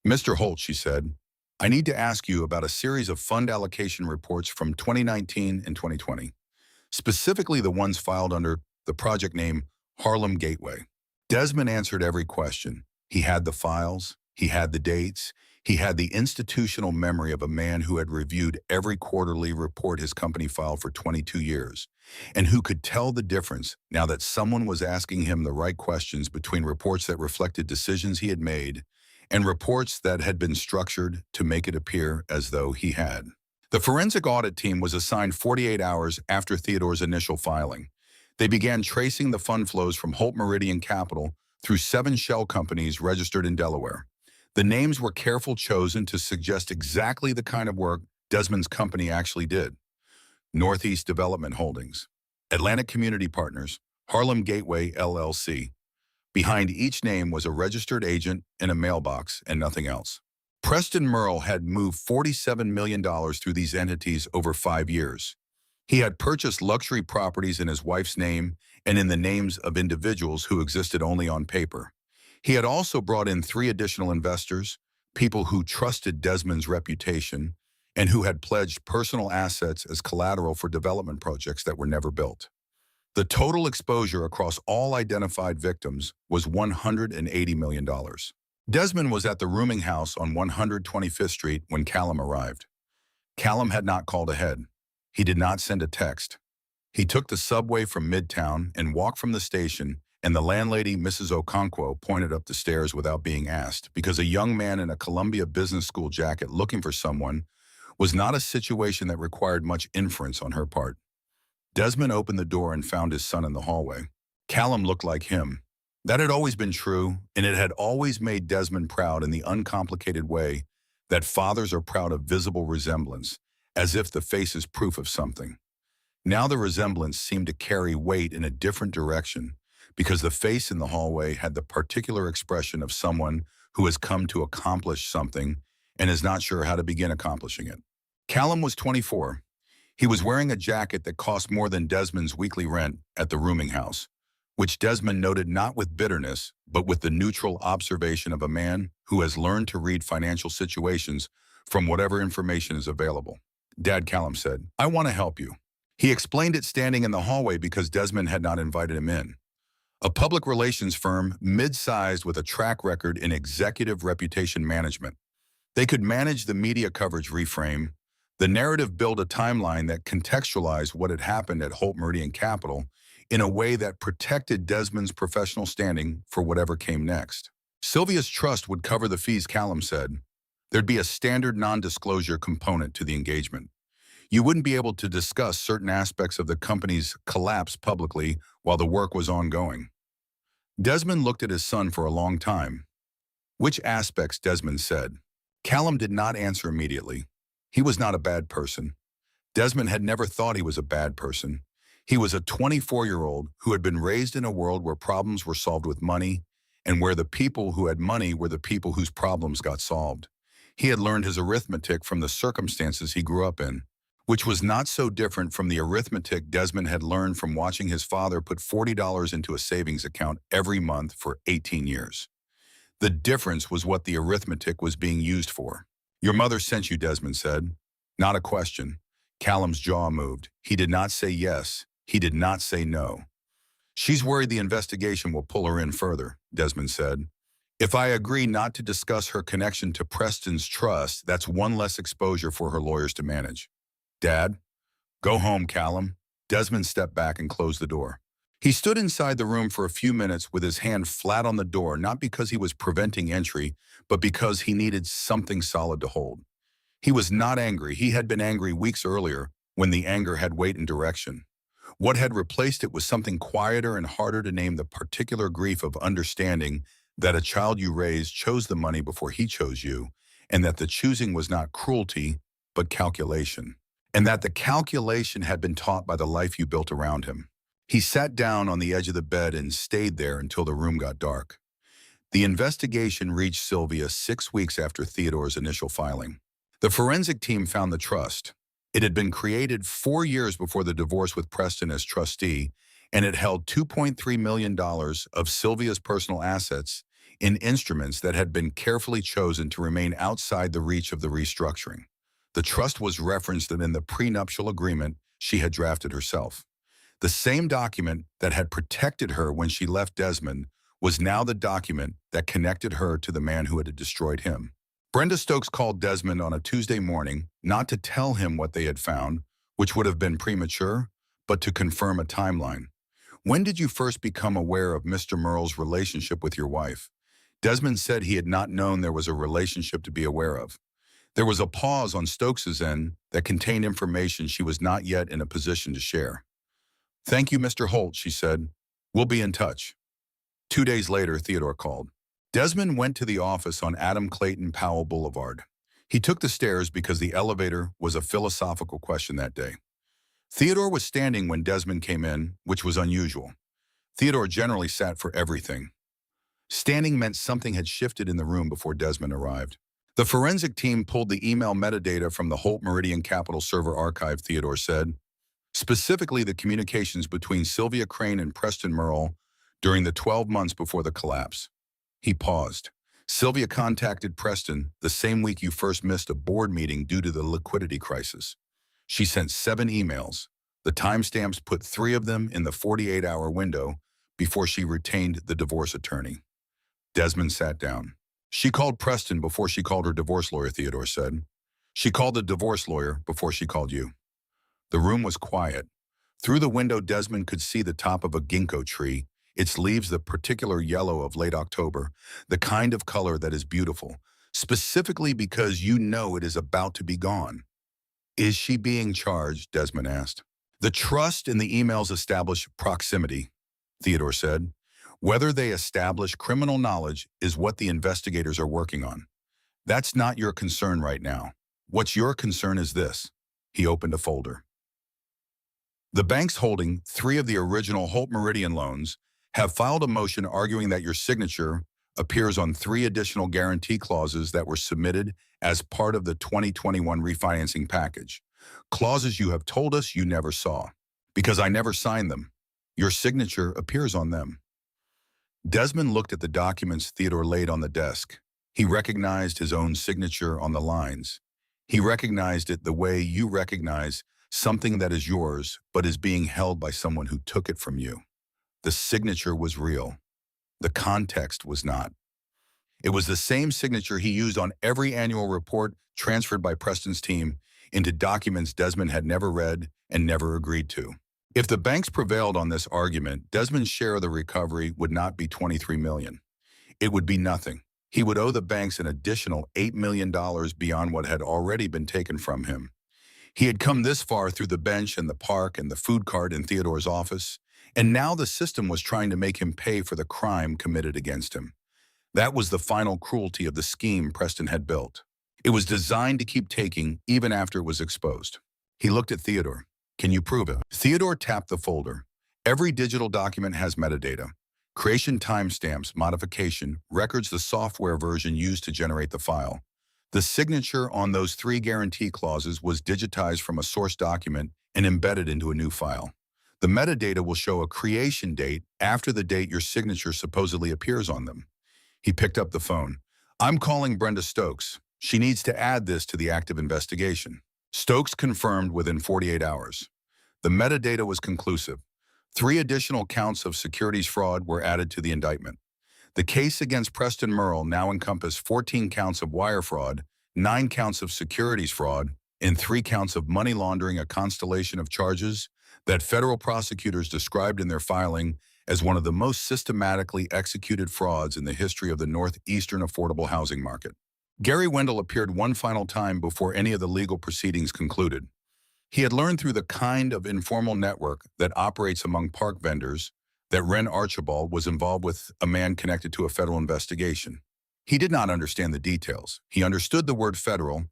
"Mr. Holt," she said, "I need to ask you about a series of fund allocation reports from 2019 and 2020, specifically the ones filed under the project name Harlem Gateway." Desmond answered every question. He had the files, he had the dates, he had the institutional memory of a man who had reviewed every quarterly report his company filed for 22 years, and who could tell the difference now that someone was asking him the right questions between reports that reflected decisions he had made and reports that had been structured to make it appear as though he had. The forensic audit team was assigned 48 hours after Theodore's initial filing. They began tracing the fund flows from Holt Meridian Capital through 7 shell companies registered in Delaware. The names were carefully chosen to suggest exactly the kind of work Desmond's company actually did. Northeast Development Holdings, Atlantic Community Partners, Harlem Gateway LLC. Behind each name was a registered agent and a mailbox and nothing else. Preston Merle had moved $47 million through these entities over 5 years. He had purchased luxury properties in his wife's name and in the names of individuals who existed only on paper. He had also brought in 3 additional investors, people who trusted Desmond's reputation and who had pledged personal assets as collateral for development projects that were never built. The total exposure across all identified victims was $180 million. Desmond was at the rooming house on 125th Street when Callum arrived. Callum had not called ahead. He did not send a text. He took the subway from Midtown and walked from the station, and the landlady, Mrs. Okonkwo, pointed up the stairs without being asked, because a young man in a Columbia Business School jacket looking for someone was not a situation that required much inference on her part. Desmond opened the door and found his son in the hallway. Callum looked like him. That had always been true, and it had always made Desmond proud in the uncomplicated way that fathers are proud of visible resemblance, as if the face is proof of something. Now the resemblance seemed to carry weight in a different direction, because the face in the hallway had the particular expression of someone who has come to accomplish something and is not sure how to begin accomplishing it. Callum was 24. He was wearing a jacket that cost more than Desmond's weekly rent at the rooming house, which Desmond noted not with bitterness, but with the neutral observation of a man who has learned to read financial situations from whatever information is available. "Dad," Callum said, "I want to help you." He explained it standing in the hallway because Desmond had not invited him in. A public relations firm mid-sized with a track record in executive reputation management. They could manage the media coverage reframe, the narrative build a timeline that contextualized what had happened at Holt Meridian Capital in a way that protected Desmond's professional standing for whatever came next. Sylvia's trust would cover the fees, Callum said. There'd be a standard non-disclosure component to the engagement. You wouldn't be able to discuss certain aspects of the company's collapse publicly while the work was ongoing. Desmond looked at his son for a long time. "Which aspects?" Desmond said. Callum did not answer immediately. He was not a bad person. Desmond had never thought he was a bad person. He was a 24-year-old who had been raised in a world where problems were solved with money, and where the people who had money were the people whose problems got solved. He had learned his arithmetic from the circumstances he grew up in, which was not so different from the arithmetic Desmond had learned from watching his father put $40 into a savings account every month for 18 years. The difference was what the arithmetic was being used for. "Your mother sent you," Desmond said. Not a question. Callum's jaw moved. He did not say yes. He did not say no. "She's worried the investigation will pull her in further," Desmond said. "If I agree not to discuss her connection to Preston's trust, that's one less exposure for her lawyers to manage." "Dad?" "Go home, Callum." Desmond stepped back and closed the door. He stood inside the room for a few minutes with his hand flat on the door, not because he was preventing entry, but because he needed something solid to hold. He was not angry. He had been angry weeks earlier when the anger had weight and direction. What had replaced it was something quieter and harder to name, the particular grief of understanding that a child you raised chose the money before he chose you, and that the choosing was not cruelty, but calculation. And that the calculation had been taught by the life you built around him. He sat down on the edge of the bed and stayed there until the room got dark. The investigation reached Sylvia 6 weeks after Theodore's initial filing. The forensic team found the trust. It had been created 4 years before the divorce with Preston as trustee, and it held $2.3 million of Sylvia's personal assets in instruments that had been carefully chosen to remain outside the reach of the restructuring. The trust was referenced in the prenuptial agreement she had drafted herself. The same document that had protected her when she left Desmond was now the document that connected her to the man who had destroyed him. Brenda Stokes called Desmond on a Tuesday morning, not to tell him what they had found, which would have been premature, but to confirm a timeline. When did you first become aware of Mr. Merle's relationship with your wife? Desmond said he had not known there was a relationship to be aware of. There was a pause on Stokes's end that contained information she was not yet in a position to share. "Thank you, Mr. Holt," she said. "We'll be in touch." 2 days later, Theodore called. Desmond went to the office on Adam Clayton Powell Boulevard. He took the stairs because the elevator was a philosophical question that day. Theodore was standing when Desmond came in, which was unusual. Theodore generally sat for everything. Standing meant something had shifted in the room before Desmond arrived. The forensic team pulled the email metadata from the Holt Meridian Capital Server archive, Theodore said. Specifically the communications between Sylvia Crane and Preston Merle during the 12 months before the collapse. He paused. "Sylvia contacted Preston the same week you first missed a board meeting due to the liquidity crisis. She sent 7 emails. The timestamps put 3 of them in the 48-hour window before she retained the divorce attorney." Desmond sat down. "She called Preston before she called her divorce lawyer," Theodore said. "She called the divorce lawyer before she called you." The room was quiet. Through the window, Desmond could see the top of a ginkgo tree, its leaves the particular yellow of late October, the kind of color that is beautiful, specifically because you know it is about to be gone. "Is she being charged?" Desmond asked. "The trust in the emails establish proximity," Theodore said. "Whether they establish criminal knowledge is what the investigators are working on. That's not your concern right now. What's your concern is this." He opened a folder. "The banks holding 3 of the original Holt Meridian loans have filed a motion arguing that your signature appears on 3 additional guarantee clauses that were submitted as part of the 2021 refinancing package. Clauses you have told us you never saw. Because I never signed them. Your signature appears on them." Desmond looked at the documents Theodore laid on the desk. He recognized his own signature on the lines. He recognized it the way you recognize something that is yours but is being held by someone who took it from you. The signature was real. The context was not. It was the same signature he used on every annual report transferred by Preston's team into documents Desmond had never read and never agreed to. If the banks prevailed on this argument, Desmond's share of the recovery would not be $23 million. It would be nothing. He would owe the banks an additional $8 million beyond what had already been taken from him. He had come this far through the bench and the park and the food cart in Theodore's office, and now the system was trying to make him pay for the crime committed against him. That was the final cruelty of the scheme Preston had built. It was designed to keep taking even after it was exposed. He looked at Theodore. "Can you prove it?" Theodore tapped the folder. Every digital document has metadata. Creation timestamps, modification, records the software version used to generate the file. The signature on those 3 guarantee clauses was digitized from a source document and embedded into a new file. The metadata will show a creation date after the date your signature supposedly appears on them. He picked up the phone. "I'm calling Brenda Stokes. She needs to add this to the active investigation." Stokes confirmed within 48 hours. The metadata was conclusive. 3 additional counts of securities fraud were added to the indictment. The case against Preston Merle now encompassed 14 counts of wire fraud, 9 counts of securities fraud, and 3 counts of money laundering, a constellation of charges that federal prosecutors described in their filing as one of the most systematically executed frauds in the history of the Northeastern affordable housing market. Gary Wendell appeared one final time before any of the legal proceedings concluded. He had learned through the kind of informal network that operates among park vendors that Ren Archibald was involved with a man connected to a federal investigation. He did not understand the details. He understood the word federal,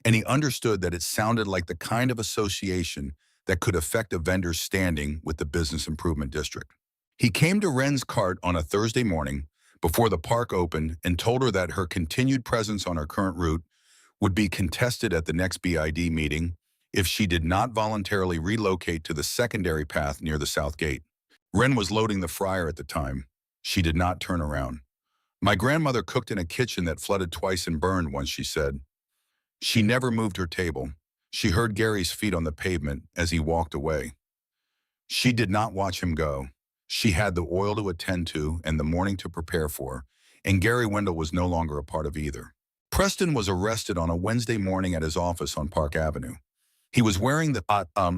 and he understood that it sounded like the kind of association that could affect a vendor's standing with the business improvement district. He came to Ren's cart on a Thursday morning before the park opened and told her that her continued presence on her current route would be contested at the next BID meeting if she did not voluntarily relocate to the secondary path near the south gate. Ren was loading the fryer at the time. She did not turn around. My grandmother cooked in a kitchen that flooded twice and burned once, she said. She never moved her table. She heard Gary's feet on the pavement as he walked away. She did not watch him go. She had the oil to attend to and the morning to prepare for, and Gary Wendell was no longer a part of either. Preston was arrested on a Wednesday morning at his office on Park Avenue. He was wearing the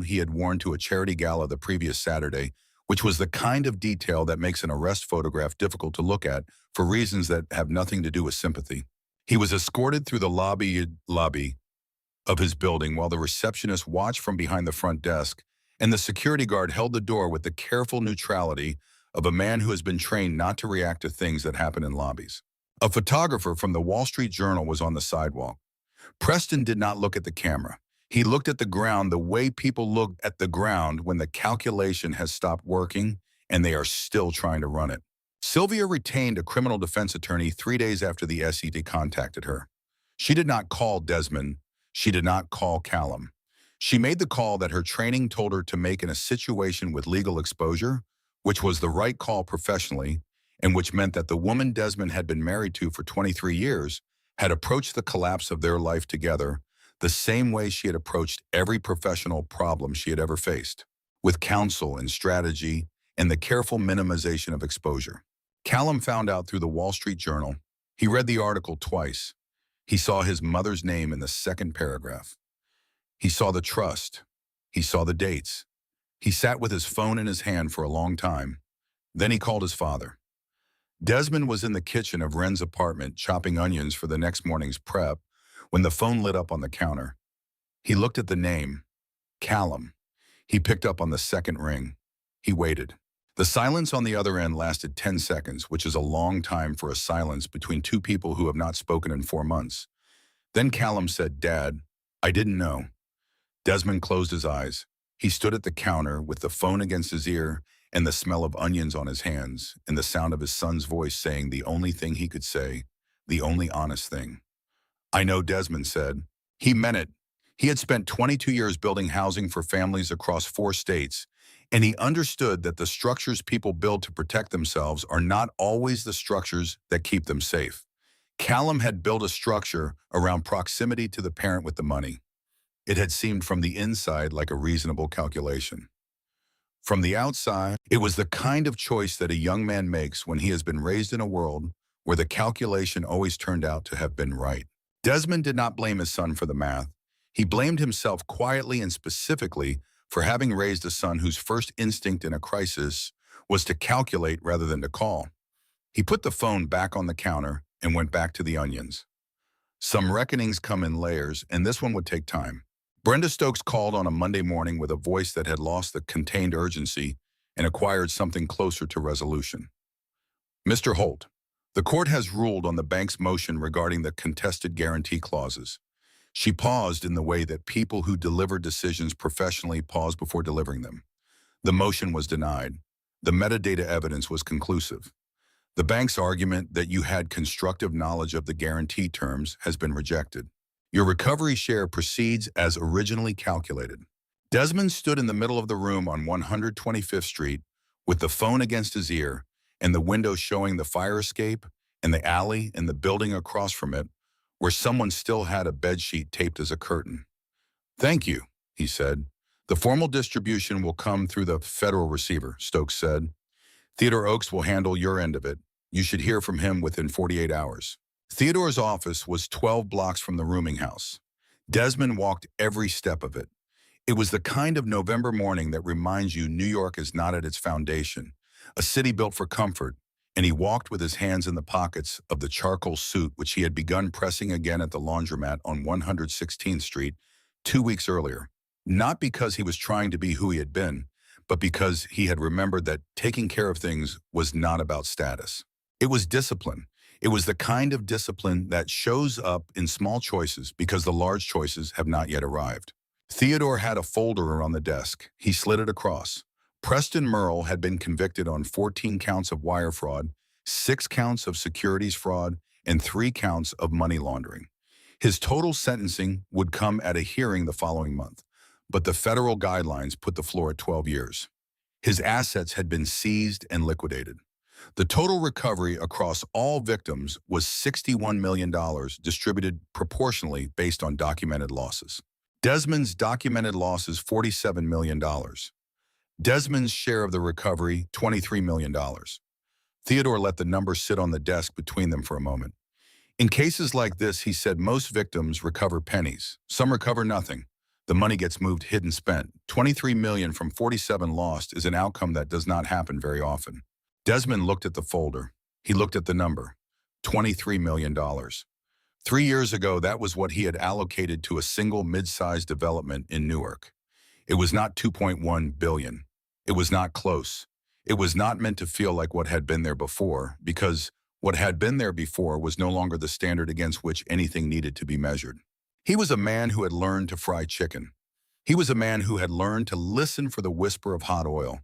he had worn to a charity gala the previous Saturday, which was the kind of detail that makes an arrest photograph difficult to look at for reasons that have nothing to do with sympathy. He was escorted through the lobby of his building while the receptionist watched from behind the front desk, and the security guard held the door with the careful neutrality of a man who has been trained not to react to things that happen in lobbies. A photographer from the Wall Street Journal was on the sidewalk. Preston did not look at the camera. He looked at the ground the way people look at the ground when the calculation has stopped working and they are still trying to run it. Sylvia retained a criminal defense attorney 3 days after the SED contacted her. She did not call Desmond. She did not call Callum. She made the call that her training told her to make in a situation with legal exposure, which was the right call professionally, and which meant that the woman Desmond had been married to for 23 years had approached the collapse of their life together the same way she had approached every professional problem she had ever faced, with counsel and strategy and the careful minimization of exposure. Callum found out through the Wall Street Journal. He read the article twice. He saw his mother's name in the second paragraph. He saw the trust. He saw the dates. He sat with his phone in his hand for a long time. Then he called his father. Desmond was in the kitchen of Ren's apartment chopping onions for the next morning's prep when the phone lit up on the counter. He looked at the name, Callum. He picked up on the second ring. He waited. The silence on the other end lasted 10 seconds, which is a long time for a silence between two people who have not spoken in 4 months. Then Callum said, "Dad, I didn't know." Desmond closed his eyes. He stood at the counter with the phone against his ear and the smell of onions on his hands and the sound of his son's voice saying the only thing he could say, the only honest thing. "I know," Desmond said. He meant it. He had spent 22 years building housing for families across 4 states, and he understood that the structures people build to protect themselves are not always the structures that keep them safe. Callum had built a structure around proximity to the parent with the money. It had seemed from the inside like a reasonable calculation. From the outside, it was the kind of choice that a young man makes when he has been raised in a world where the calculation always turned out to have been right. Desmond did not blame his son for the math. He blamed himself quietly and specifically for having raised a son whose first instinct in a crisis was to calculate rather than to call. He put the phone back on the counter and went back to the onions. Some reckonings come in layers, and this one would take time. Brenda Stokes called on a Monday morning with a voice that had lost the contained urgency and acquired something closer to resolution. "Mr. Holt, the court has ruled on the bank's motion regarding the contested guarantee clauses." She paused in the way that people who deliver decisions professionally pause before delivering them. The motion was denied. The metadata evidence was conclusive. The bank's argument that you had constructive knowledge of the guarantee terms has been rejected. Your recovery share proceeds as originally calculated. Desmond stood in the middle of the room on 125th Street with the phone against his ear and the window showing the fire escape and the alley and the building across from it where someone still had a bedsheet taped as a curtain. "Thank you," he said. "The formal distribution will come through the federal receiver," Stokes said. "Theodore Oakes will handle your end of it. You should hear from him within 48 hours. Theodore's office was 12 blocks from the rooming house. Desmond walked every step of it. It was the kind of November morning that reminds you New York is not at its foundation, a city built for comfort, and he walked with his hands in the pockets of the charcoal suit which he had begun pressing again at the laundromat on 116th Street 2 weeks earlier. Not because he was trying to be who he had been, but because he had remembered that taking care of things was not about status. It was discipline. It was the kind of discipline that shows up in small choices because the large choices have not yet arrived. Theodore had a folder on the desk. He slid it across. Preston Merle had been convicted on 14 counts of wire fraud, 6 counts of securities fraud, and 3 counts of money laundering. His total sentencing would come at a hearing the following month, but the federal guidelines put the floor at 12 years. His assets had been seized and liquidated. The total recovery across all victims was $61 million, distributed proportionally based on documented losses. Desmond's documented losses $47 million. Desmond's share of the recovery, $23 million. Theodore let the numbers sit on the desk between them for a moment. In cases like this, he said, most victims recover pennies. Some recover nothing. The money gets moved, hidden, spent. 23 million from 47 lost is an outcome that does not happen very often. Desmond looked at the folder. He looked at the number, $23 million. 3 years ago, that was what he had allocated to a single mid-sized development in Newark. It was not 2.1 billion. It was not close. It was not meant to feel like what had been there before, because what had been there before was no longer the standard against which anything needed to be measured. He was a man who had learned to fry chicken. He was a man who had learned to listen for the whisper of hot oil.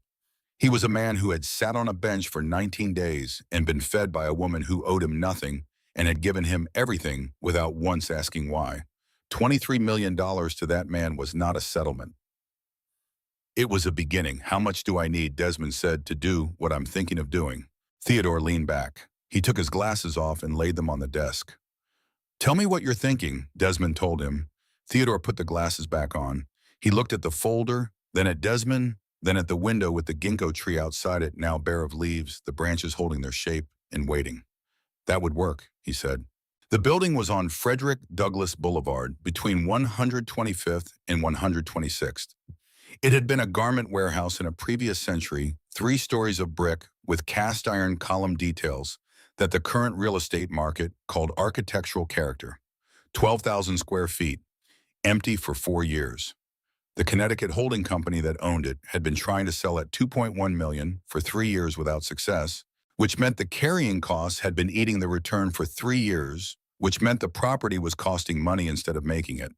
He was a man who had sat on a bench for 19 days and been fed by a woman who owed him nothing and had given him everything without once asking why. $23 million to that man was not a settlement. It was a beginning. How much do I need, Desmond said, to do what I'm thinking of doing? Theodore leaned back. He took his glasses off and laid them on the desk. Tell me what you're thinking, Desmond told him. Theodore put the glasses back on. He looked at the folder, then at Desmond, then at the window with the ginkgo tree outside it, now bare of leaves, the branches holding their shape and waiting. That would work, he said. The building was on Frederick Douglass Boulevard between 125th and 126th. It had been a garment warehouse in a previous century, 3 stories of brick with cast iron column details that the current real estate market called architectural character. 12,000 square feet, empty for 4 years. The Connecticut holding company that owned it had been trying to sell at $2.1 million for 3 years without success, which meant the carrying costs had been eating the return for 3 years, which meant the property was costing money instead of making it.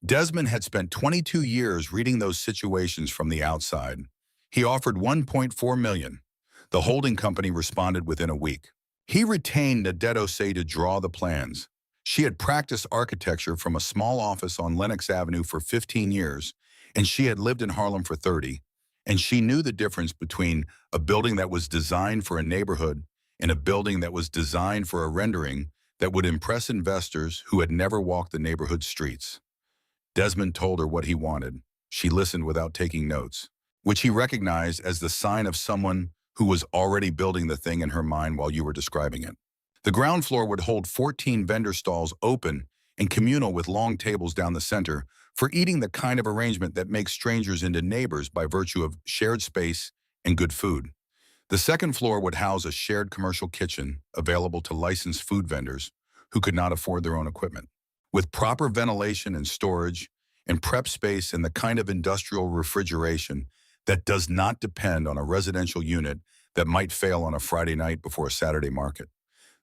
Desmond had spent 22 years reading those situations from the outside. He offered $1.4 million. The holding company responded within a week. He retained Nadette Osei to draw the plans. She had practiced architecture from a small office on Lenox Avenue for 15 years, and she had lived in Harlem for 30. And she knew the difference between a building that was designed for a neighborhood and a building that was designed for a rendering that would impress investors who had never walked the neighborhood streets. Desmond told her what he wanted. She listened without taking notes, which he recognized as the sign of someone who was already building the thing in her mind while you were describing it. The ground floor would hold 14 vendor stalls open and communal with long tables down the center for eating, the kind of arrangement that makes strangers into neighbors by virtue of shared space and good food. The second floor would house a shared commercial kitchen available to licensed food vendors who could not afford their own equipment, with proper ventilation and storage and prep space and the kind of industrial refrigeration that does not depend on a residential unit that might fail on a Friday night before a Saturday market.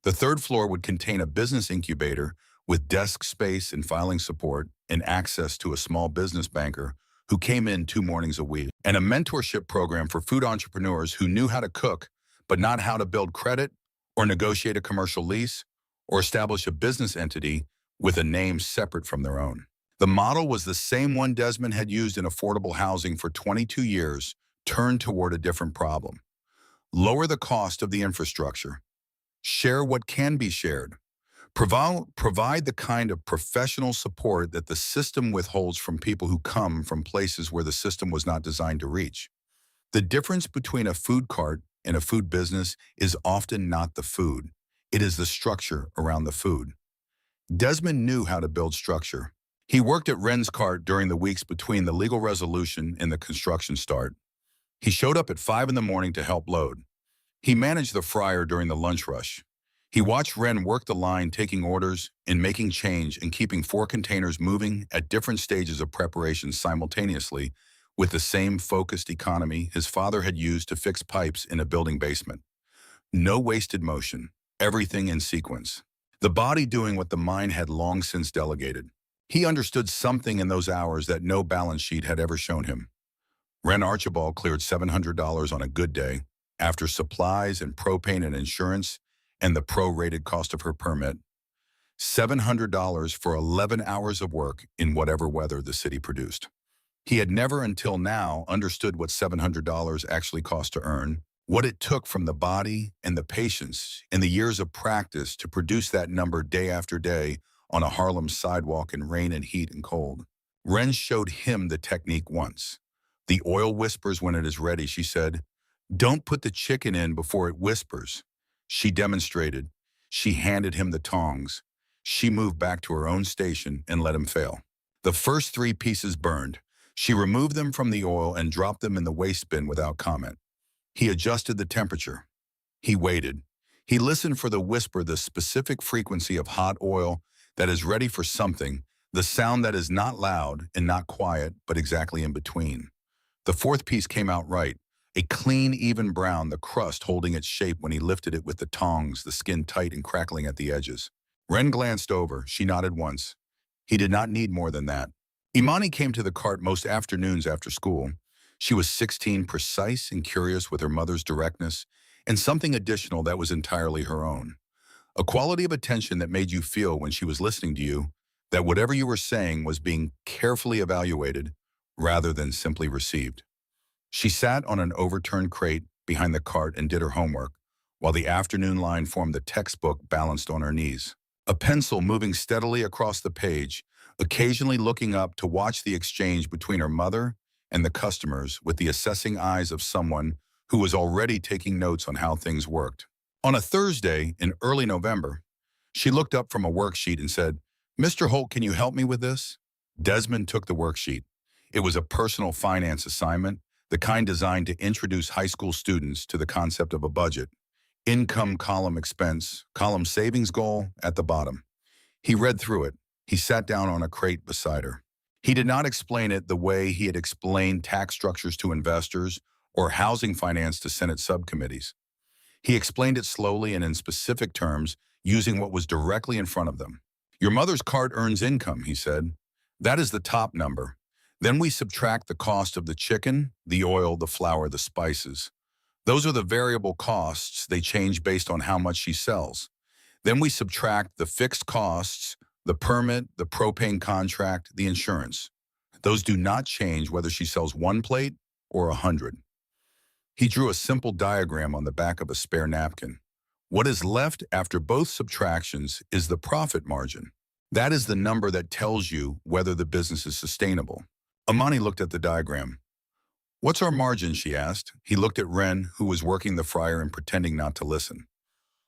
The third floor would contain a business incubator with desk space and filing support and access to a small business banker who came in 2 mornings a week, and a mentorship program for food entrepreneurs who knew how to cook but not how to build credit or negotiate a commercial lease or establish a business entity with a name separate from their own. The model was the same one Desmond had used in affordable housing for 22 years, turned toward a different problem. Lower the cost of the infrastructure. Share what can be shared. Provide the kind of professional support that the system withholds from people who come from places where the system was not designed to reach. The difference between a food cart and a food business is often not the food. It is the structure around the food. Desmond knew how to build structure. He worked at Wren's cart during the weeks between the legal resolution and the construction start. He showed up at 5 in the morning to help load. He managed the fryer during the lunch rush. He watched Wren work the line, taking orders and making change and keeping 4 containers moving at different stages of preparation simultaneously with the same focused economy his father had used to fix pipes in a building basement. No wasted motion, everything in sequence. The body doing what the mind had long since delegated. He understood something in those hours that no balance sheet had ever shown him. Wren Archibald cleared $700 on a good day, after supplies and propane and insurance and the prorated cost of her permit. $700 for 11 hours of work in whatever weather the city produced. He had never until now understood what $700 actually cost to earn, what it took from the body and the patience and the years of practice to produce that number day after day on a Harlem sidewalk in rain and heat and cold. Wren showed him the technique once. The oil whispers when it is ready, she said. Don't put the chicken in before it whispers. She demonstrated. She handed him the tongs. She moved back to her own station and let him fail. The first 3 pieces burned. She removed them from the oil and dropped them in the waste bin without comment. He adjusted the temperature. He waited. He listened for the whisper, the specific frequency of hot oil that is ready for something, the sound that is not loud and not quiet, but exactly in between. The 4th piece came out right, a clean, even brown, the crust holding its shape when he lifted it with the tongs, the skin tight and crackling at the edges. Wren glanced over. She nodded once. He did not need more than that. Imani came to the cart most afternoons after school. She was 16, precise and curious with her mother's directness, and something additional that was entirely her own. A quality of attention that made you feel when she was listening to you, that whatever you were saying was being carefully evaluated rather than simply received. She sat on an overturned crate behind the cart and did her homework, while the afternoon line formed the textbook balanced on her knees. A pencil moving steadily across the page, occasionally looking up to watch the exchange between her mother and the customers with the assessing eyes of someone who was already taking notes on how things worked. On a Thursday in early November, she looked up from a worksheet and said, "Mr. Holt, can you help me with this?" Desmond took the worksheet. It was a personal finance assignment, the kind designed to introduce high school students to the concept of a budget. Income column expense, column savings goal at the bottom. He read through it. He sat down on a crate beside her. He did not explain it the way he had explained tax structures to investors or housing finance to Senate subcommittees. He explained it slowly and in specific terms, using what was directly in front of them. Your mother's cart earns income, he said. That is the top number. Then we subtract the cost of the chicken, the oil, the flour, the spices. Those are the variable costs. They change based on how much she sells. Then we subtract the fixed costs, the permit, the propane contract, the insurance. Those do not change whether she sells 1 plate or 100. He drew a simple diagram on the back of a spare napkin. What is left after both subtractions is the profit margin. That is the number that tells you whether the business is sustainable. Imani looked at the diagram. What's our margin, she asked. He looked at Wren, who was working the fryer and pretending not to listen.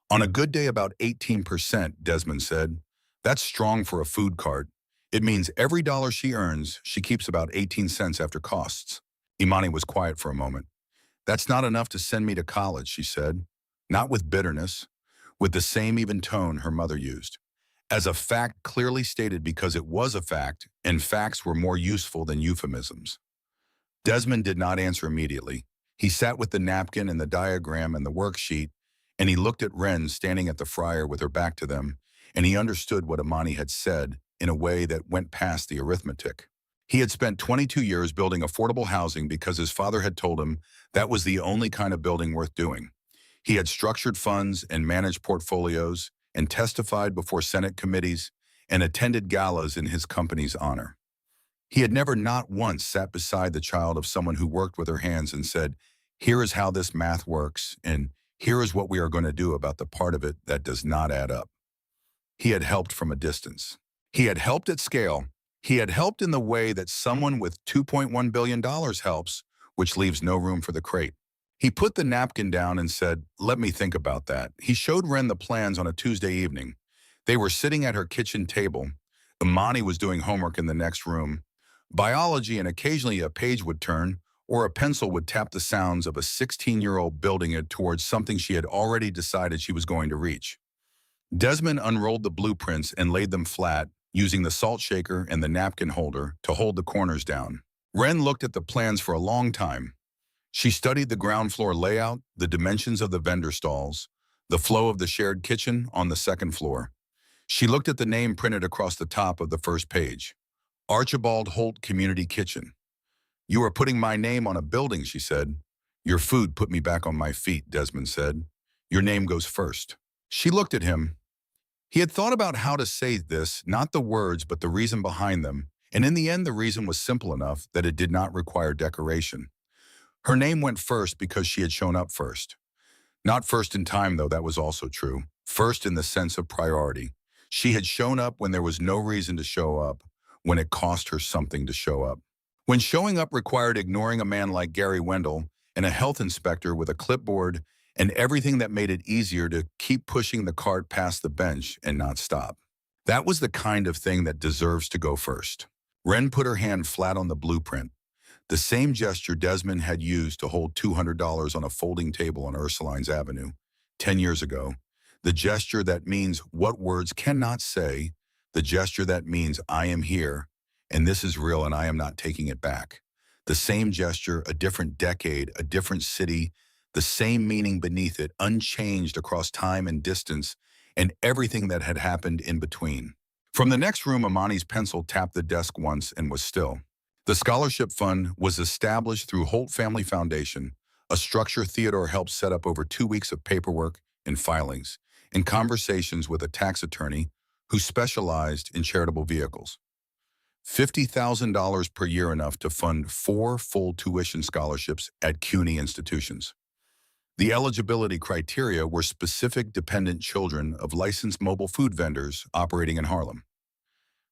On a good day, about 18%, Desmond said. That's strong for a food cart. It means every dollar she earns, she keeps about 18 cents after costs. Imani was quiet for a moment. That's not enough to send me to college, she said. Not with bitterness, with the same even tone her mother used. As a fact clearly stated because it was a fact, and facts were more useful than euphemisms. Desmond did not answer immediately. He sat with the napkin and the diagram and the worksheet, and he looked at Wren standing at the fryer with her back to them, and he understood what Imani had said in a way that went past the arithmetic. He had spent 22 years building affordable housing because his father had told him that was the only kind of building worth doing. He had structured funds and managed portfolios and testified before Senate committees and attended galas in his company's honor. He had never not once sat beside the child of someone who worked with her hands and said, here is how this math works, and here is what we are going to do about the part of it that does not add up. He had helped from a distance. He had helped at scale. He had helped in the way that someone with $2.1 billion helps, which leaves no room for the crate. He put the napkin down and said, let me think about that. He showed Wren the plans on a Tuesday evening. They were sitting at her kitchen table. Imani was doing homework in the next room. Biology, and occasionally a page would turn or a pencil would tap the sounds of a 16-year-old building it towards something she had already decided she was going to reach. Desmond unrolled the blueprints and laid them flat, using the salt shaker and the napkin holder to hold the corners down. Wren looked at the plans for a long time. She studied the ground floor layout, the dimensions of the vendor stalls, the flow of the shared kitchen on the second floor. She looked at the name printed across the top of the first page. Archibald Holt Community Kitchen. "You are putting my name on a building," she said. "Your food put me back on my feet," Desmond said. "Your name goes first." She looked at him. He had thought about how to say this, not the words, but the reason behind them, and in the end the reason was simple enough that it did not require decoration. Her name went first because she had shown up first. Not first in time, though, that was also true. First in the sense of priority. She had shown up when there was no reason to show up, when it cost her something to show up. When showing up required ignoring a man like Gary Wendell and a health inspector with a clipboard and everything that made it easier to keep pushing the cart past the bench and not stop. That was the kind of thing that deserves to go first. Wren put her hand flat on the blueprint, the same gesture Desmond had used to hold $200 on a folding table on Ursulines Avenue 10 years ago. The gesture that means what words cannot say, the gesture that means I am here, and this is real and I am not taking it back. The same gesture, a different decade, a different city, the same meaning beneath it, unchanged across time and distance, and everything that had happened in between. From the next room, Imani's pencil tapped the desk once and was still. The scholarship fund was established through Holt Family Foundation, a structure Theodore helped set up over 2 weeks of paperwork and filings, and conversations with a tax attorney who specialized in charitable vehicles. $50,000 per year, enough to fund 4 full tuition scholarships at CUNY institutions. The eligibility criteria were specific dependent children of licensed mobile food vendors operating in Harlem.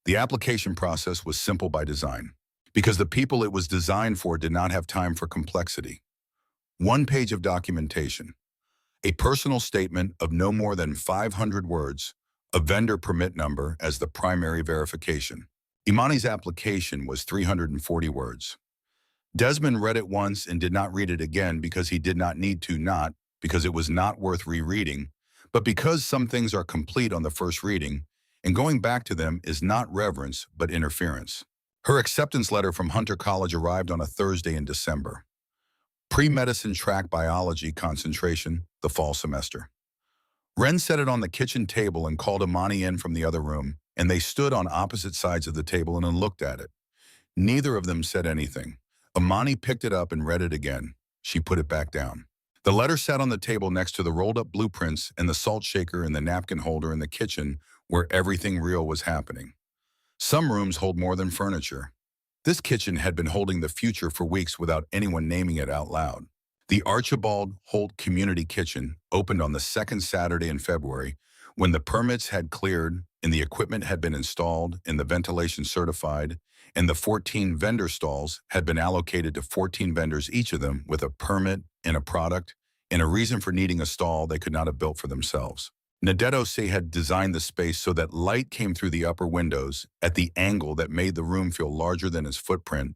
The application process was simple by design, because the people it was designed for did not have time for complexity. 1 page of documentation, a personal statement of no more than 500 words, a vendor permit number as the primary verification. Imani's application was 340 words. Desmond read it once and did not read it again because he did not need to, not because it was not worth rereading, but because some things are complete on the first reading, and going back to them is not reverence but interference. Her acceptance letter from Hunter College arrived on a Thursday in December. Pre-medicine track biology concentration, the fall semester. Wren set it on the kitchen table and called Imani in from the other room, and they stood on opposite sides of the table and looked at it. Neither of them said anything. Imani picked it up and read it again. She put it back down. The letter sat on the table next to the rolled-up blueprints and the salt shaker and the napkin holder in the kitchen where everything real was happening. Some rooms hold more than furniture. This kitchen had been holding the future for weeks without anyone naming it out loud. The Archibald Holt Community Kitchen opened on the second Saturday in February, when the permits had cleared and the equipment had been installed and the ventilation certified, and the 14 vendor stalls had been allocated to 14 vendors, each of them with a permit and a product and a reason for needing a stall they could not have built for themselves. Nadetto Se had designed the space so that light came through the upper windows at the angle that made the room feel larger than its footprint,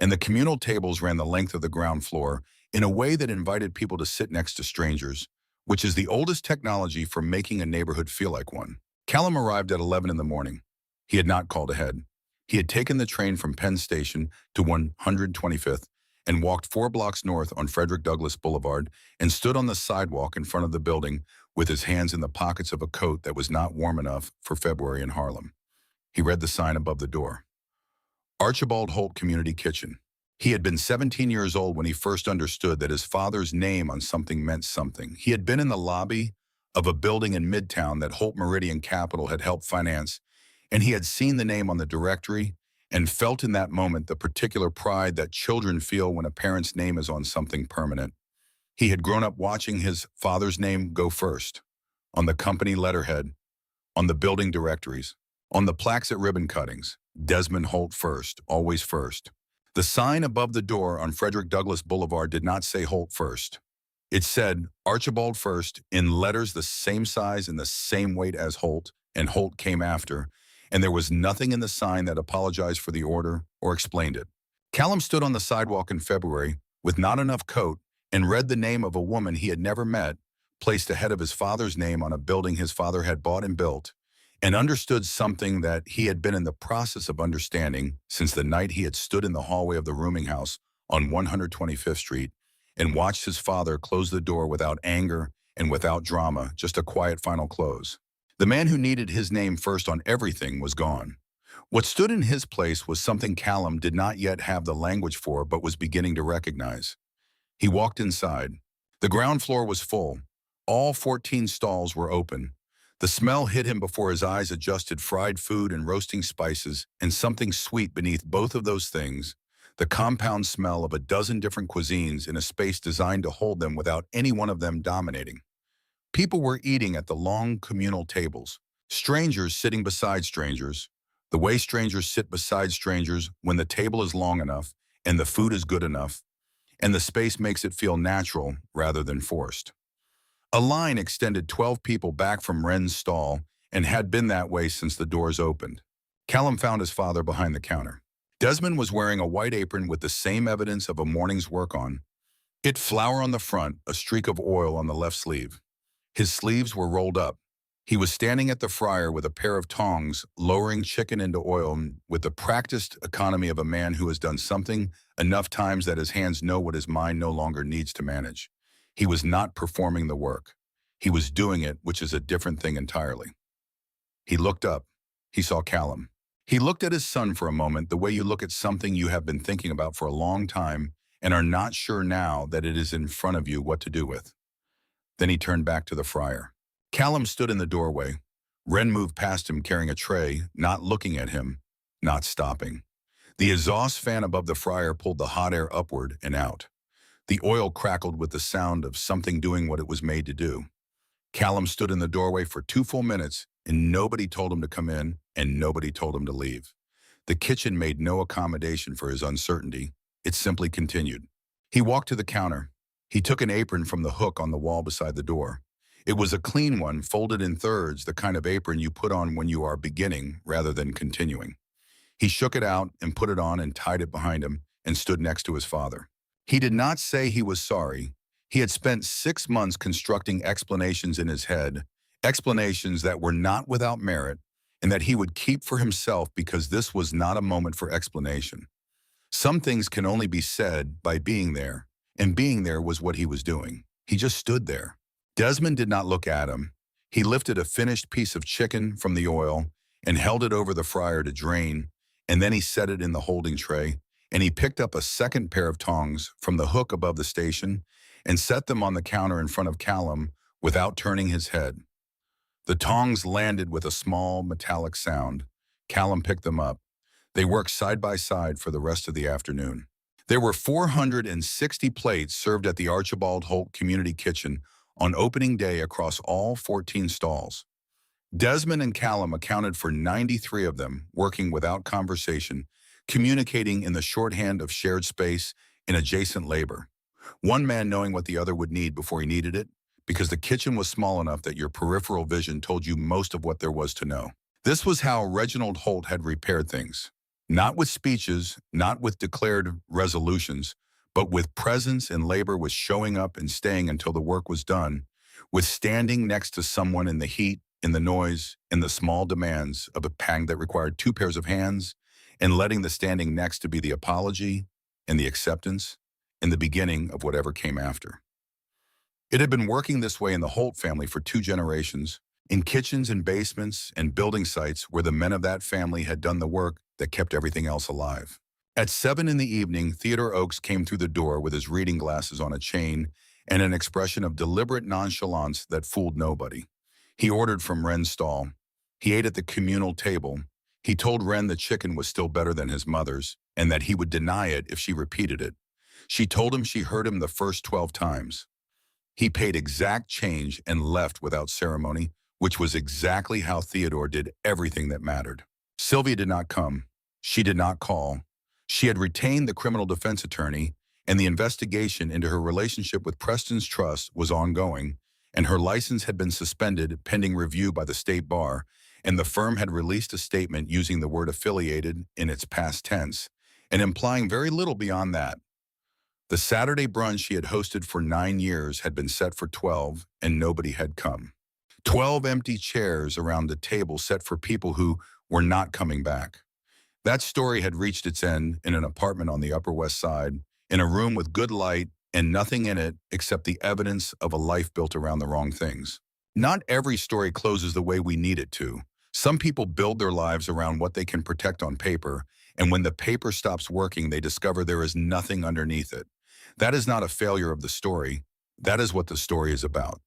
and the communal tables ran the length of the ground floor in a way that invited people to sit next to strangers, which is the oldest technology for making a neighborhood feel like one. Callum arrived at 11 in the morning. He had not called ahead. He had taken the train from Penn Station to 125th and walked 4 blocks north on Frederick Douglass Boulevard and stood on the sidewalk in front of the building with his hands in the pockets of a coat that was not warm enough for February in Harlem. He read the sign above the door. Archibald Holt Community Kitchen. He had been 17 years old when he first understood that his father's name on something meant something. He had been in the lobby of a building in Midtown that Holt Meridian Capital had helped finance, and he had seen the name on the directory and felt in that moment the particular pride that children feel when a parent's name is on something permanent. He had grown up watching his father's name go first, on the company letterhead, on the building directories, on the plaques at ribbon cuttings. Desmond Holt first, always first. The sign above the door on Frederick Douglass Boulevard did not say Holt first. It said Archibald first in letters the same size and the same weight as Holt, and Holt came after. and there was nothing in the sign that apologized for the order or explained it. Callum stood on the sidewalk in February with not enough coat and read the name of a woman he had never met, placed ahead of his father's name on a building his father had bought and built, and understood something that he had been in the process of understanding since the night he had stood in the hallway of the rooming house on 125th Street and watched his father close the door without anger and without drama, just a quiet final close. The man who needed his name first on everything was gone. What stood in his place was something Callum did not yet have the language for but was beginning to recognize. He walked inside. The ground floor was full. All 14 stalls were open. The smell hit him before his eyes adjusted fried food and roasting spices and something sweet beneath both of those things, the compound smell of a dozen different cuisines in a space designed to hold them without any one of them dominating. People were eating at the long communal tables, strangers sitting beside strangers, the way strangers sit beside strangers when the table is long enough and the food is good enough, and the space makes it feel natural rather than forced. A line extended 12 people back from Wren's stall and had been that way since the doors opened. Callum found his father behind the counter. Desmond was wearing a white apron with the same evidence of a morning's work on it: flour on the front, a streak of oil on the left sleeve. His sleeves were rolled up. He was standing at the fryer with a pair of tongs, lowering chicken into oil with the practiced economy of a man who has done something enough times that his hands know what his mind no longer needs to manage. He was not performing the work. He was doing it, which is a different thing entirely. He looked up. He saw Callum. He looked at his son for a moment, the way you look at something you have been thinking about for a long time and are not sure now that it is in front of you what to do with. Then he turned back to the fryer. Callum stood in the doorway. Wren moved past him carrying a tray, not looking at him, not stopping. The exhaust fan above the fryer pulled the hot air upward and out. The oil crackled with the sound of something doing what it was made to do. Callum stood in the doorway for 2 full minutes, and nobody told him to come in, and nobody told him to leave. The kitchen made no accommodation for his uncertainty. It simply continued. He walked to the counter. He took an apron from the hook on the wall beside the door. It was a clean one, folded in thirds, the kind of apron you put on when you are beginning rather than continuing. He shook it out and put it on and tied it behind him and stood next to his father. He did not say he was sorry. He had spent 6 months constructing explanations in his head, explanations that were not without merit, and that he would keep for himself because this was not a moment for explanation. Some things can only be said by being there, and being there was what he was doing. He just stood there. Desmond did not look at him. He lifted a finished piece of chicken from the oil and held it over the fryer to drain, and then he set it in the holding tray, and he picked up a second pair of tongs from the hook above the station and set them on the counter in front of Callum without turning his head. The tongs landed with a small metallic sound. Callum picked them up. They worked side by side for the rest of the afternoon. There were 460 plates served at the Archibald Holt Community Kitchen on opening day across all 14 stalls. Desmond and Callum accounted for 93 of them, working without conversation, communicating in the shorthand of shared space and adjacent labor. One man knowing what the other would need before he needed it, because the kitchen was small enough that your peripheral vision told you most of what there was to know. This was how Reginald Holt had repaired things. Not with speeches, not with declared resolutions, but with presence and labor, with showing up and staying until the work was done, with standing next to someone in the heat, in the noise, in the small demands of a pang that required 2 pairs of hands, and letting the standing next to be the apology and the acceptance and the beginning of whatever came after. It had been working this way in the Holt family for 2 generations, in kitchens and basements and building sites where the men of that family had done the work that kept everything else alive. At 7 in the evening, Theodore Oakes came through the door with his reading glasses on a chain and an expression of deliberate nonchalance that fooled nobody. He ordered from Wren's stall. He ate at the communal table. He told Wren the chicken was still better than his mother's and that he would deny it if she repeated it. She told him she heard him the first 12 times. He paid exact change and left without ceremony, which was exactly how Theodore did everything that mattered. Sylvia did not come. She did not call. She had retained the criminal defense attorney, and the investigation into her relationship with Preston's Trust was ongoing, and her license had been suspended pending review by the state bar, and the firm had released a statement using the word affiliated in its past tense and implying very little beyond that. The Saturday brunch she had hosted for 9 years had been set for 12, and nobody had come. 12 empty chairs around the table set for people who were not coming back. That story had reached its end in an apartment on the Upper West Side, in a room with good light and nothing in it except the evidence of a life built around the wrong things. Not every story closes the way we need it to. Some people build their lives around what they can protect on paper, and when the paper stops working, they discover there is nothing underneath it. That is not a failure of the story. That is what the story is about.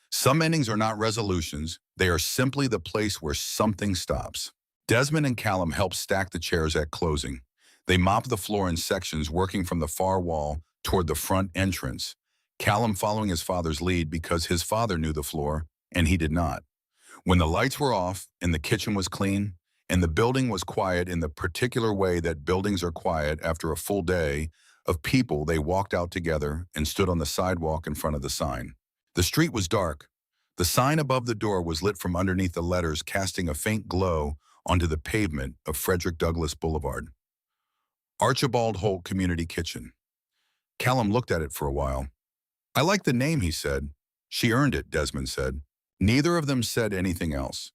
Some endings are not resolutions. They are simply the place where something stops. Desmond and Callum helped stack the chairs at closing. They mopped the floor in sections, working from the far wall toward the front entrance. Callum following his father's lead because his father knew the floor and he did not. When the lights were off and the kitchen was clean and the building was quiet in the particular way that buildings are quiet after a full day of people, they walked out together and stood on the sidewalk in front of the sign. The street was dark. The sign above the door was lit from underneath the letters, casting a faint glow onto the pavement of Frederick Douglass Boulevard. Archibald Holt Community Kitchen. Callum looked at it for a while. "I like the name," he said. "She earned it," Desmond said. Neither of them said anything else.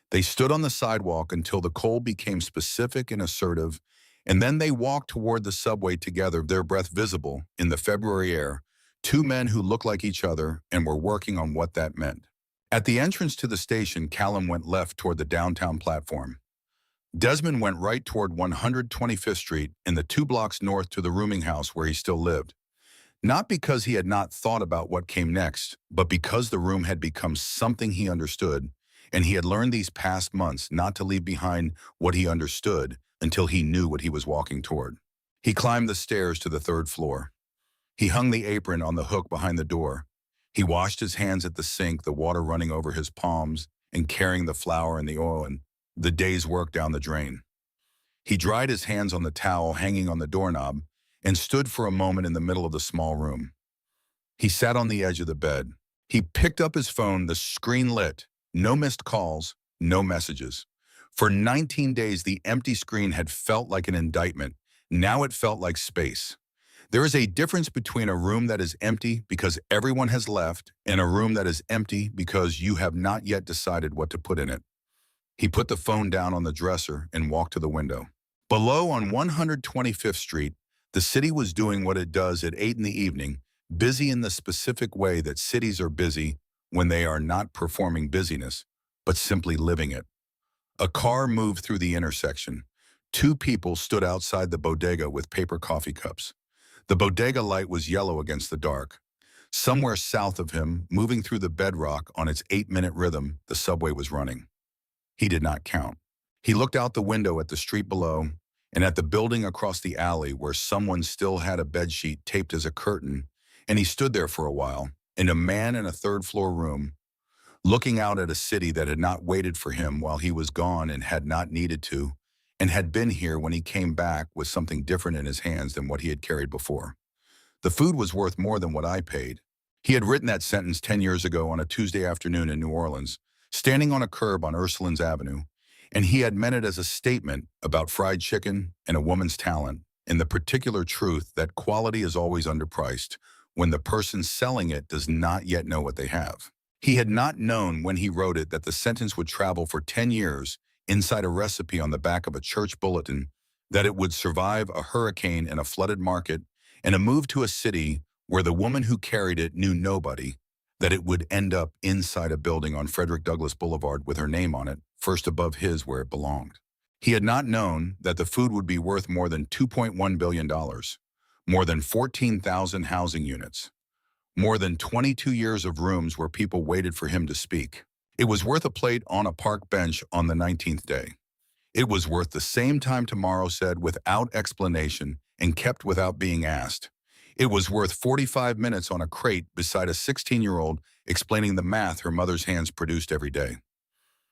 They stood on the sidewalk until the cold became specific and assertive, and then they walked toward the subway together, their breath visible in the February air, two men who looked like each other and were working on what that meant. At the entrance to the station, Callum went left toward the downtown platform. Desmond went right toward 125th Street and the 2 blocks north to the rooming house where he still lived. Not because he had not thought about what came next, but because the room had become something he understood, and he had learned these past months not to leave behind what he understood until he knew what he was walking toward. He climbed the stairs to the 3rd floor. He hung the apron on the hook behind the door. He washed his hands at the sink, the water running over his palms and carrying the flour and the oil and the day's work down the drain. He dried his hands on the towel hanging on the doorknob and stood for a moment in the middle of the small room. He sat on the edge of the bed. He picked up his phone, the screen lit. No missed calls, no messages. For 19 days, the empty screen had felt like an indictment. Now it felt like space. There is a difference between a room that is empty because everyone has left and a room that is empty because you have not yet decided what to put in it. He put the phone down on the dresser and walked to the window. Below on 125th Street, the city was doing what it does at 8 in the evening, busy in the specific way that cities are busy when they are not performing busyness, but simply living it. A car moved through the intersection. 2 people stood outside the bodega with paper coffee cups. The bodega light was yellow against the dark. Somewhere south of him, moving through the bedrock on its 8-minute rhythm, the subway was running. He did not count. He looked out the window at the street below and at the building across the alley where someone still had a bedsheet taped as a curtain, and he stood there for a while, in a man in a 3rd-floor room, looking out at a city that had not waited for him while he was gone and had not needed to, and had been here when he came back with something different in his hands than what he had carried before. "The food was worth more than what I paid." He had written that sentence 10 years ago on a Tuesday afternoon in New Orleans, standing on a curb on Ursulines Avenue, and he had meant it as a statement about fried chicken and a woman's talent and the particular truth that quality is always underpriced when the person selling it does not yet know what they have. He had not known when he wrote it that the sentence would travel for 10 years inside a recipe on the back of a church bulletin, that it would survive a hurricane and a flooded market and a move to a city where the woman who carried it knew nobody, that it would end up inside a building on Frederick Douglass Boulevard with her name on it, first above his where it belonged. He had not known that the food would be worth more than $2.1 billion, more than 14,000 housing units, more than 22 years of rooms where people waited for him to speak. It was worth a plate on a park bench on the 19th day. It was worth the same time tomorrow said without explanation and kept without being asked. It was worth 45 minutes on a crate beside a 16-year-old explaining the math her mother's hands produced every day.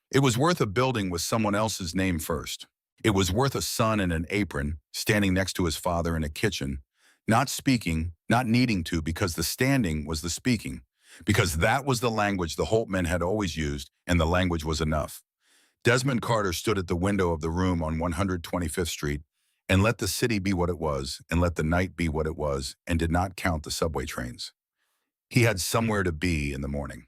It was worth a building with someone else's name first. It was worth a son in an apron, standing next to his father in a kitchen, not speaking, not needing to because the standing was the speaking, because that was the language the Holt men had always used, and the language was enough. Desmond Carter stood at the window of the room on 125th Street and let the city be what it was and let the night be what it was and did not count the subway trains. He had somewhere to be in the morning.